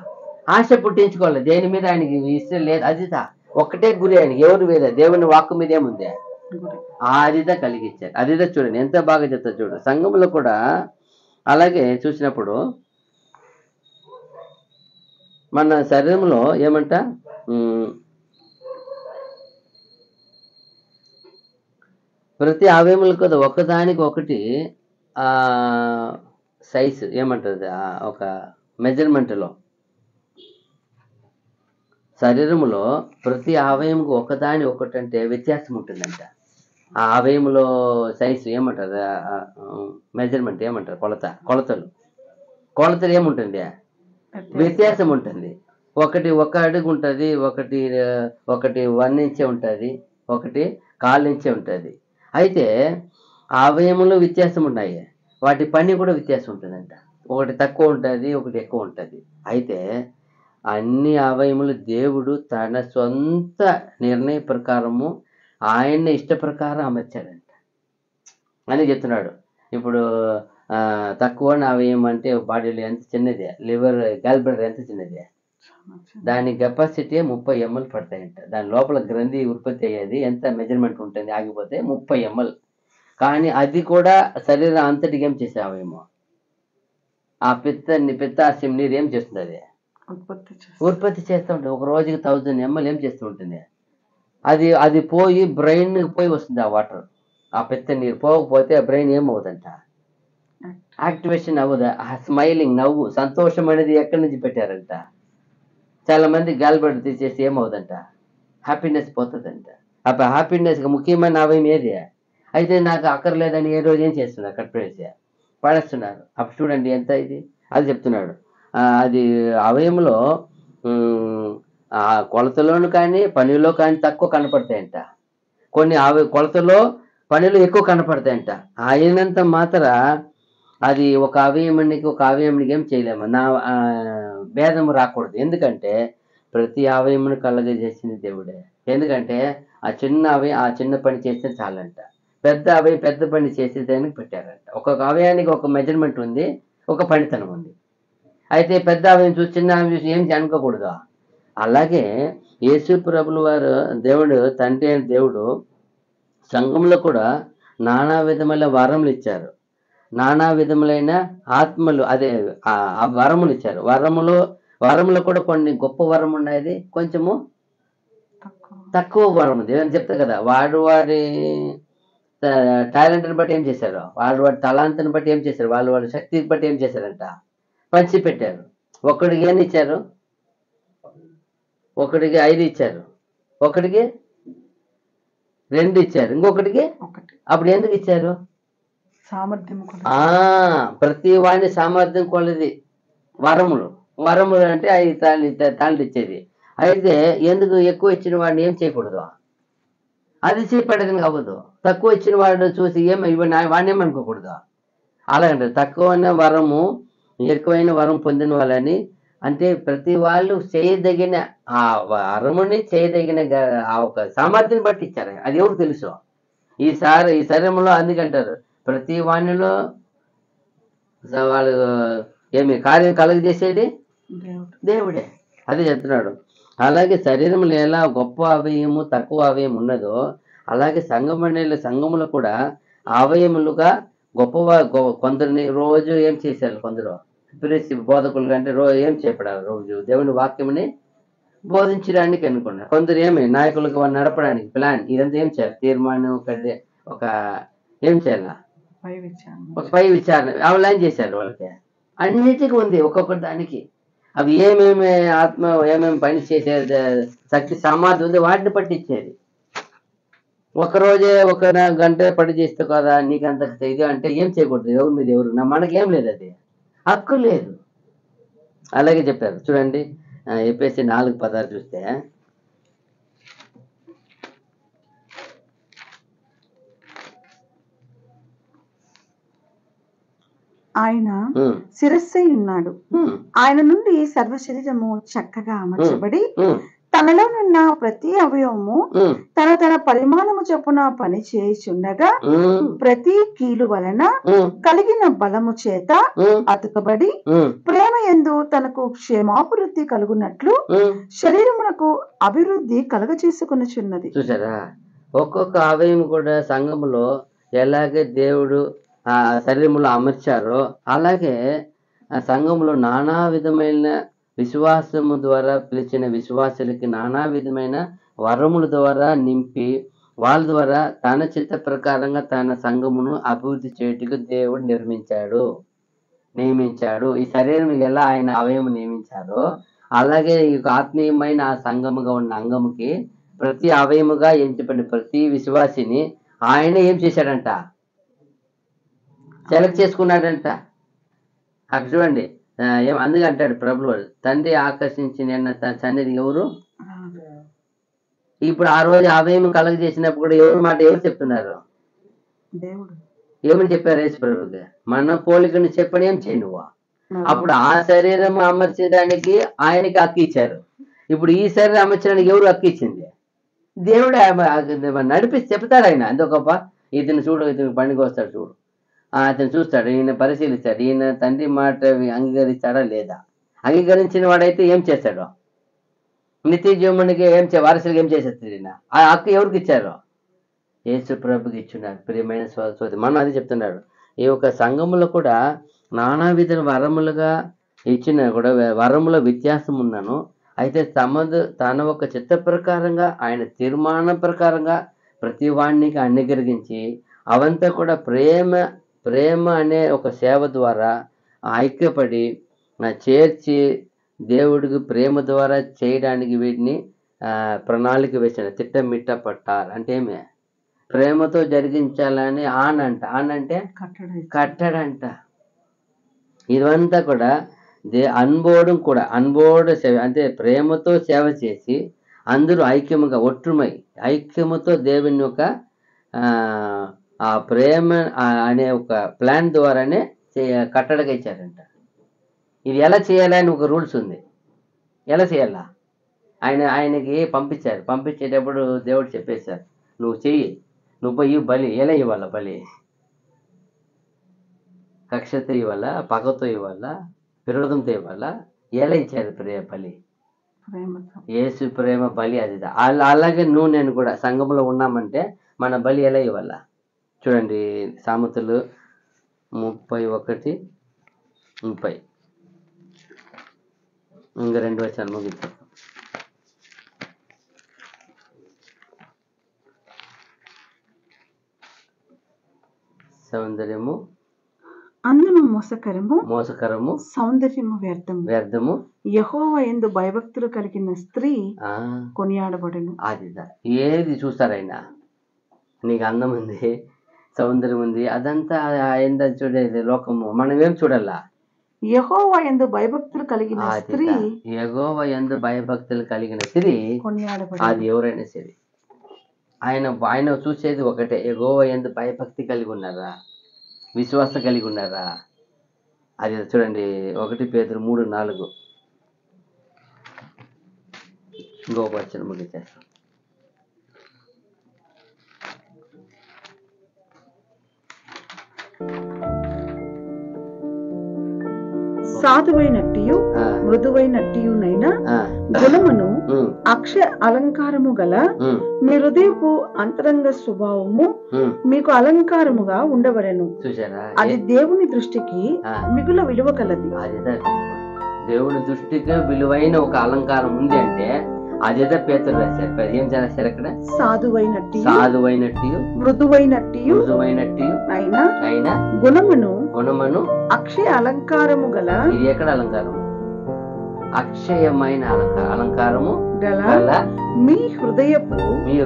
ఆశ పుట్టించుకోవాలి, దేని మీద ఆయనకి ఇష్టం లేదు. అదిదా ఒక్కటే గురి ఆయనకి, ఎవరు వేద దేవుని వాక్కు మీద ఏముంది, అదిదా కలిగించారు. అదిదా చూడండి ఎంత బాగా చెప్తారు చూడు. సంఘంలో కూడా అలాగే చూసినప్పుడు మన శరీరంలో ఏమంట, ప్రతి అవయములు కదా ఒకదానికి ఒకటి సైజు ఏమంటుంది, ఒక మెజర్మెంట్లో శరీరములో ప్రతి అవయముకు ఒకదాని ఒకటి అంటే వ్యత్యాసం ఉంటుందంట. ఆ అవయములో సైజు ఏమంటారు, మెజర్మెంట్ ఏమంటారు, కొలతలు ఏముంటుంది, వ్యత్యాసం ఉంటుంది. ఒకటి 1 అడుగు ఉంటుంది, ఒకటి 1 ఇంచే ఉంటుంది, ఒకటి 1/4 ఇంచే ఉంటుంది. అయితే అవయములు వ్యత్యాసం ఉన్నాయి, వాటి పని కూడా వ్యత్యాసం ఉంటుందంట. ఒకటి తక్కువ ఉంటుంది, ఒకటి ఎక్కువ ఉంటుంది. అయితే అన్ని అవయములు దేవుడు తన సొంత నిర్ణయ ప్రకారము ఆయన ఇష్ట ప్రకారం అమర్చాడంట అని చెప్తున్నాడు. ఇప్పుడు తక్కువ అవయవం అంటే బాడీలో ఎంత చిన్నది, లివర్ గ్యాల్బ్లాడర్ ఎంత చిన్నది, దాని కెపాసిటీ 30 ml పడతాయంట. దాని లోపల గ్రంథి ఉత్పత్తి అయ్యేది ఎంత మెజర్మెంట్ ఉంటుంది, ఆగిపోతే 30 ml. కానీ అది కూడా శరీరం అంతటికి ఏం చేసే అవయమో ఆ పిత్తాశయం నీరు ఏం చేస్తుంది, అది ఉత్పత్తి చేస్తూ ఉంటుంది. ఒక రోజుకి 1000 ml ఏం చేస్తూ ఉంటుంది, అది పోయి బ్రెయిన్ పోయి వస్తుంది. ఆ వాటర్, ఆ పిత్త నీరు పోకపోతే బ్రెయిన్ ఏమవుతుందంట, యాక్టివేషన్ అవ్వదు. ఆ స్మైలింగ్ నవ్వు, సంతోషం అనేది ఎక్కడి నుంచి పెట్టారంట. చాలా మంది గాలిబడి తీసేసి ఏమవుదంట, హ్యాపీనెస్ పోతుందంట. అప్పుడు హ్యాపీనెస్గా ముఖ్యమైన అవయం ఏది, అయితే నాకు అక్కర్లేదని ఏ రోజు ఏం చేస్తున్నారు, కట్పేసి పడేస్తున్నారు. అప్పుడు చూడండి ఎంత ఇది, అది చెప్తున్నాడు. అది అవయంలో కొలతలోను కానీ పనిలో కానీ తక్కువ కనపడతాయంట, కొన్ని కొలతలో పనిలో ఎక్కువ కనపడతాయంట. అయినంత మాత్ర అది ఒక అవయవానికి ఒక అవయవానికి ఏం చేయలేము, నా భేదం రాకూడదు. ఎందుకంటే ప్రతి అవయమును కలగజేసింది దేవుడే. ఎందుకంటే ఆ చిన్న పని చేస్తే చాలంట, పెద్ద అవయం పెద్ద పని చేసేదానికి పెట్టారంట. ఒక్కొక్క అవయానికి ఒక మెజర్మెంట్ ఉంది, ఒక పనితనం ఉంది. అయితే పెద్ద అవయం చూసి చిన్న అవయం చూసి ఏం అనుకోకూడదు. అలాగే యేసు ప్రభుల వారు దేవుడు, తండ్రి అయిన దేవుడు సంఘంలో కూడా నానా విధముల వరములు ఇచ్చారు, నానా విధములైన ఆత్మలు, అదే ఆ వరములు ఇచ్చారు. వరములు కూడా కొన్ని గొప్ప వరం ఉన్నది, కొంచెము తక్కువ వరం ఉంది. ఏమని చెప్తా కదా, వాడి టాలెంట్ని బట్టి ఏం చేశారు, వాడి తలాంతని బట్టి ఏం చేశారు, వాళ్ళ శక్తిని బట్టి ఏం చేశారంట, పంచి పెట్టారు. ఒకడికి ఏం ఇచ్చారు, ఒకడికి 5 ఇచ్చారు, ఒకడికి 2 ఇచ్చారు, ఇంకొకటికి 1. అప్పుడు ఎందుకు ఇచ్చారు, సామర్థ్యం. ప్రతి వాడిని సామర్థ్యం కొలది వరములు అంటే 5 తాళ్ళు ఇచ్చేది. అయితే ఎందుకు ఎక్కువ ఇచ్చిన వాడిని ఏం చేయకూడదు, అది చేపడేది అవ్వదు. తక్కువ ఇచ్చిన వాడిని చూసి వాడిని ఏమనుకోకూడదు. అలాగంటే తక్కువైన వరము ఎక్కువైన వరం పొందిన వాళ్ళని, అంటే ప్రతి వాళ్ళు చేయదగిన ఆ వరముని చేయదగిన ఆ ఒక సామర్థ్యం బట్టి ఇచ్చారు. అది ఎవరు తెలుసు, ఈ శరీరంలో అందుకంటారు ప్రతి వాణిలో వాళ్ళు ఏమి కార్యం కలుగజేసేది దేవుడే, అది చెప్తున్నాడు. అలాగే శరీరంలో ఎలా గొప్ప అవయము తక్కువ అవయం ఉన్నదో, అలాగే సంఘములో కూడా అవయములుగా కొందరిని రోజు ఏం చేశారు, కొందరు బోధకులు కంటే రోజు ఏం చెప్పడారు, రోజు దేవుని వాక్యముని బోధించడానికి అనుకున్నారు. కొందరు ఏమి నాయకులుగా నడపడానికి ప్లాన్, ఇదంతా ఏం చేయాలి, తీర్మానం ఒక ఏం చేయాల, ఒక పై విచారణ వాళ్ళు ఏం చేశారు, వాళ్ళకి అన్నిటికీ ఉంది ఒక్కొక్కటి దానికి. అవి ఏమేమి ఆత్మ ఏమేమి పని చేసే శక్తి సామర్థ్యం ఉంది వాటిని పట్టించేది. ఒకరోజే 1 గంట పని చేస్తే కదా నీకంత ఇది అంటే ఏం చేయకూడదు, ఎవరి మీద ఎవరు మనకేం లేదు, అది హక్కు లేదు. అలాగే చెప్పారు చూడండి, ఎఫెసీ 4:16 చూస్తే, ఆయన శిరస్సై ఉన్నాడు, ఆయన నుండి సర్వ శరీరము చక్కగా అమర్చబడి తనలోనున్న ప్రతి అవయవము తన పరిమాణము చొప్పున పని చేయుచుండగా ప్రతి కీలు వలన కలిగిన బలము చేత అతుకబడి ప్రేమ యందు తనకు క్షేమాభివృద్ధి కలుగునట్లు శరీరమునకు అభివృద్ధి కలుగజేసుకొనుచున్నది. చూసారా, ఒక్కొక్క అవయవం కూడా సంఘములో ఎలాగే దేవుడు ఆ శరీరంలో అమర్చారో, అలాగే ఆ సంఘంలో నానా విధమైన విశ్వాసము ద్వారా పిలిచిన విశ్వాసులకి నానా విధమైన వరముల ద్వారా నింపి వాళ్ళ ద్వారా తన చిత్త ప్రకారంగా తన సంఘమును అభివృద్ధి చేయటకు దేవుడు నియమించాడు. ఈ శరీరం ఎలా ఆయన అవయవం నియమించారో, అలాగే ఈ ఆత్మీయమైన ఆ సంఘముగా ఉన్న అంగముకి ప్రతి అవయముగా ఎంచబడిన ప్రతి విశ్వాసిని ఆయన ఏం చేశాడంట, సెలెక్ట్ చేసుకున్నాడంట. అక్కడ చూడండి, అందుకే అంటాడు ప్రభువు, తండ్రి ఆకర్షించి నిన్న సన్నిధి ఎవరు. ఇప్పుడు ఆ రోజు అవయం కలగజేసినప్పుడు కూడా ఎవరు చెప్తున్నారు, దేవుడు. ఏమని చెప్పారు యేసు ప్రభువుకి, మన పోలికను చెప్పని ఏం చేయి నువ్వు, అప్పుడు ఆ శరీరం అమర్చడానికి ఆయనకి హక్కు ఇచ్చారు. ఇప్పుడు ఈ శరీరం అమర్చడానికి ఎవరు హక్కు ఇచ్చింది? దేవుడే నడిపి చెప్తాడు ఆయన. అంత గొప్ప ఇతను చూడు, ఇతను పనికి వస్తాడు చూడు, అతను చూస్తాడు, ఈయన పరిశీలిస్తాడు, ఈయన తండ్రి మాట అంగీకరిస్తాడా లేదా. అంగీకరించిన వాడైతే ఏం చేస్తాడు? నిత్య జీవమునికి వారసులకు ఏం చేసేస్తాడు ఈయన. ఆ హక్కు ఎవరికి ఇచ్చారు? యేసు ప్రభుకి ఇచ్చున్నాడు. ప్రియమైన సోదరి, మనం అది చెప్తున్నాడు. ఈ యొక్క సంఘములో కూడా నానా విధ వరములుగా ఇచ్చిన కూడా వరముల వ్యత్యాసం ఉన్నాను. అయితే తన ఒక చిత్త ప్రకారంగా, ఆయన తీర్మానం ప్రకారంగా ప్రతి వాడినికి అనుగ్రహించి అవంతా కూడా ప్రేమ అనే ఒక సేవ ద్వారా ఐక్యపడి చేర్చి దేవుడికి ప్రేమ ద్వారా చేయడానికి వీటిని ప్రణాళిక వేసిన తిట్టమిట్ట పట్టాలి. అంటే ఏమే? ప్రేమతో జరిగించాలని ఆనంటే కట్టడంట. ఇదంతా కూడా అన్బోర్డు సేవ, అంటే ప్రేమతో సేవ చేసి అందరూ ఐక్యముతో దేవుని యొక్క ఆ ప్రేమ అనే ఒక ప్లాన్ ద్వారానే కట్టడగా ఇచ్చారంట. ఇది ఎలా చేయాలని ఒక రూల్స్ ఉంది. ఎలా చేయాలా? ఆయనకి పంపించారు. పంపించేటప్పుడు దేవుడు చెప్పేశారు, నువ్వు చెయ్యి, నువ్వు పోయి బలి. ఎలా ఇవ్వాలా బలి? కక్షతో ఇవ్వాలా, పగతో ఇవ్వాలా, విరోధంతో ఇవ్వాలా? ఎలా ఇచ్చారు బలి? యేసు ప్రేమ బలి అది. అలాగే నేను కూడా సంఘంలో ఉన్నామంటే మన బలి ఎలా ఇవ్వాలా? చూడండి, సామెతలు 31:30 ఇంకా 2 వచనాలు ముగించారు. సౌందర్యము అందము మోసకరము, సౌందర్యము వ్యర్థము. యెహోవా యందు భయభక్తులు కలిగిన స్త్రీ కొనియాడబడును. అది ఏది చూస్తారైనా, నీకు అందం ఉంది, సౌందర్యం ఉంది, అదంతా ఆయన చూడేది లోకము. మనం ఏం చూడాలా? యెహోవా యందు భయభక్తులు కలిగిన స్త్రీ కొనియాడబడును. అది ఎవరైనా సరే ఆయన చూసేది ఒకటే, యెహోవా యందు భయభక్తి కలిగి ఉన్నారా, విశ్వాసం కలిగి ఉన్నారా. అది చూడండి, 1 పేతురు 3:4 ఇంకొక వచనం ముగించేస్తాం. సాధువైనట్టియు మృదువైనట్టియునైనా గుణమును అక్షయ అలంకారము గల మీ హృదయపు అంతరంగ స్వభావము మీకు అలంకారముగా ఉండవలెను. అది దేవుని దృష్టికి మిగుల విలువ కలది. దేవుని దృష్టికి విలువైన ఒక అలంకారం ఉంది అంటే అదేదో పేతురు రాశారు. ఏం రాశారు అక్కడ? సాధువైనట్టు మృదువైనట్టు అయినా గుణమును అక్షయ అలంకారము గల. ఇది ఎక్కడ అలంకారం? అక్షయమైన అలంకారము గల మీ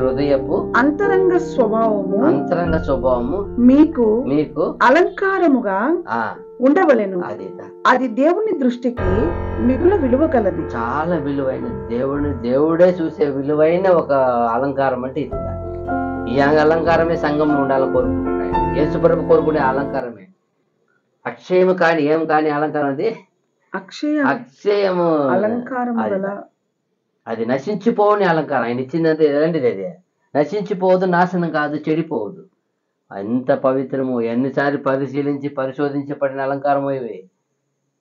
హృదయపు అంతరంగ స్వభావము మీకు అలంకారముగా ఉండవలెను. అది దేవుని దృష్టికి మిగుల విలువ కలది. చాలా విలువైన, దేవుడే చూసే విలువైన ఒక అలంకారం అంటే ఇది. ఈ అలంకారమే సంఘంలో ఉండాలని కోరుకుంటున్నాడు. యేసుప్రభు కోరుకునే అలంకారమే. అక్షయము కాని ఏం కాని అలంకారం అది అక్షయము అలంకారం. అది నశించిపోని అలంకారం. ఆయన ఇచ్చిందంటే ఎలాంటిది? అది నశించిపోదు, నాశనం కాదు, చెడిపోదు. ఎంత పవిత్రము, ఎన్నిసార్లు పరిశోధించబడిన అలంకారం ఇవి.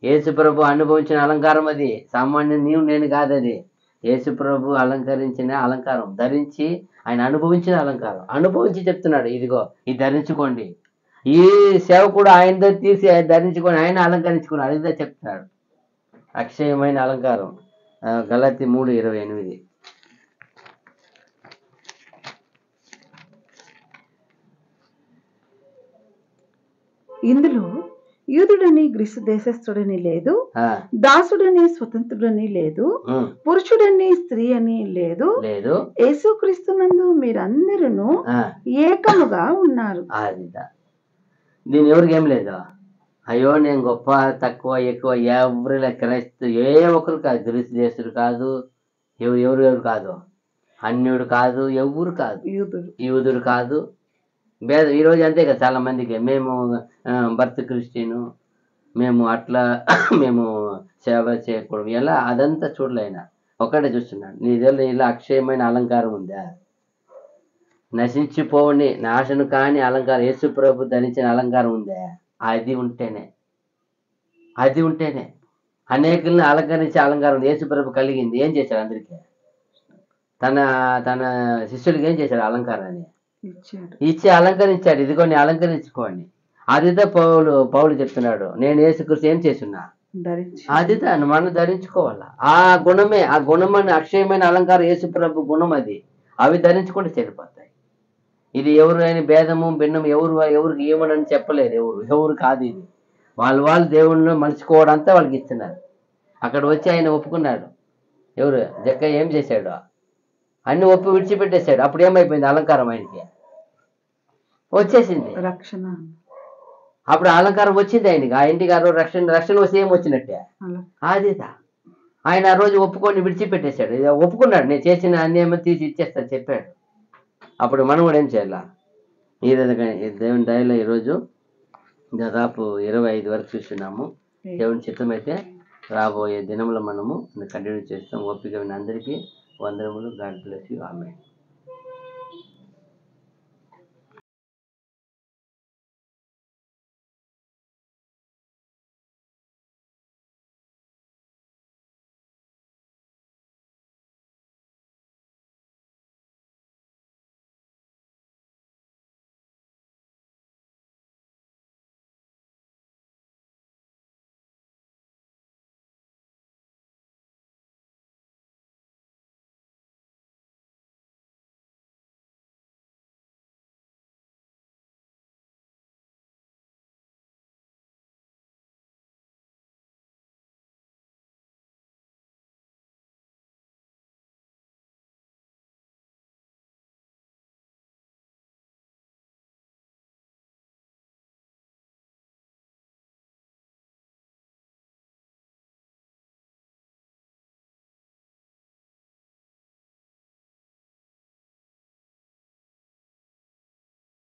యేసుప్రభు అనుభవించిన అలంకారం అది. సామాన్య నీవు నేను కాదు, అది యేసుప్రభు అలంకరించిన అలంకారం, ధరించి ఆయన అనుభవించిన అలంకారం. అనుభవించి చెప్తున్నాడు, ఇదిగో ఇది ధరించుకోండి. ఈ సేవ కూడా ఆయన తీసి ఆయన ధరించుకొని ఆయన అలంకరించుకున్నాడు. ఇదే చెప్తున్నాడు, అక్షయమైన అలంకారం. గలాతీ 3:28. ఇందులో యూదుడని గ్రీసు దేశస్థుడని లేదు, దాసుడని స్వతంత్రుడని లేదు, పురుషుడని స్త్రీ అని లేదు, యేసుక్రీస్తునందు మీరందరూ ఏకముగా ఉన్నారు. దీని ఎవరికి ఏం లేదు, అయ్యో నేను గొప్ప తక్కువ ఎక్కువ ఎవరు క్రైస్తు ఏ ఒక్కరు కాదు, గ్రీసు దేశుడు కాదు, ఎవరు కాదు, అన్యుడు కాదు, ఎవరు కాదు, యూదుడు కాదు, భేద. ఈరోజు అంతే కదా, చాలా మందికి మేము బర్త్ క్రిస్టియను, మేము అట్లా మేము సేవ చేయకూడదు ఎలా అదంతా చూడలే ఆయన. ఒకటే చూస్తున్నాడు, నీలో అక్షయమైన అలంకారం ఉందా, నశించిపోని నాశను కాని అలంకారం యేసు ప్రభు ధరించిన అలంకారం ఉందా, అది ఉంటేనే అది ఉంటేనే అనేకుల్ని అలంకరించే అలంకారం యేసు ప్రభు కలిగింది. ఏం చేశాడు అందరికీ? తన తన శిష్యుడికి ఏం చేశాడు? అలంకారాన్ని ఇచ్చాడు. ఇచ్చి అలంకరించాడు. ఇదిగోని అలంకరించుకోండి. అదితో పౌలు చెప్తున్నాడు, నేను యేసుక్రీస్తు ఏం చేస్తున్నా ధరించి అది దాన్ని మనం ధరించుకోవాలా. ఆ గుణమే, ఆ గుణమని అక్షయమైన అలంకారం యేసు ప్రభు గుణం అది. అవి ధరించుకుంటే సరిపోతాయి. ఇది ఎవరైనా భేదము భిన్నం ఎవరికి ఏమనని చెప్పలేరు. ఎవరు కాదు ఇది. వాళ్ళు దేవుళ్ళు మలుచుకోవడంతా వాళ్ళకి ఇస్తున్నారు. అక్కడ వచ్చి ఆయన ఒప్పుకున్నాడు. ఎవరు జక్కయ్య ఏం చేశాడు? అన్ని ఒప్పి విడిచిపెట్టేశాడు. అప్పుడు ఏమైపోయింది? అలంకారం ఆయనకి వచ్చేసింది. రక్షణ అప్పుడు అలంకారం వచ్చింది ఆయనకి. ఆ ఇంటికి ఆ రోజు రక్షణ వస్తే ఏం వచ్చినట్టే అదిదా. ఆయన ఆ రోజు ఒప్పుకొని విడిచిపెట్టేశాడు. ఒప్పుకున్నాడు, నేను చేసిన అన్యాయం తీసి ఇచ్చేస్తాను చెప్పాడు. అప్పుడు మనం కూడా ఏం చేయాలా? ఈ విధంగా దేవుని దయలో ఈరోజు దాదాపు 25 వరకు చూస్తున్నాము. దేవుని చిత్తమైతే రాబోయే దినంలో మనము కంటిన్యూ చేస్తాం. ఓపిక అందరికీ వందనములు. God bless you. ఆమేన్.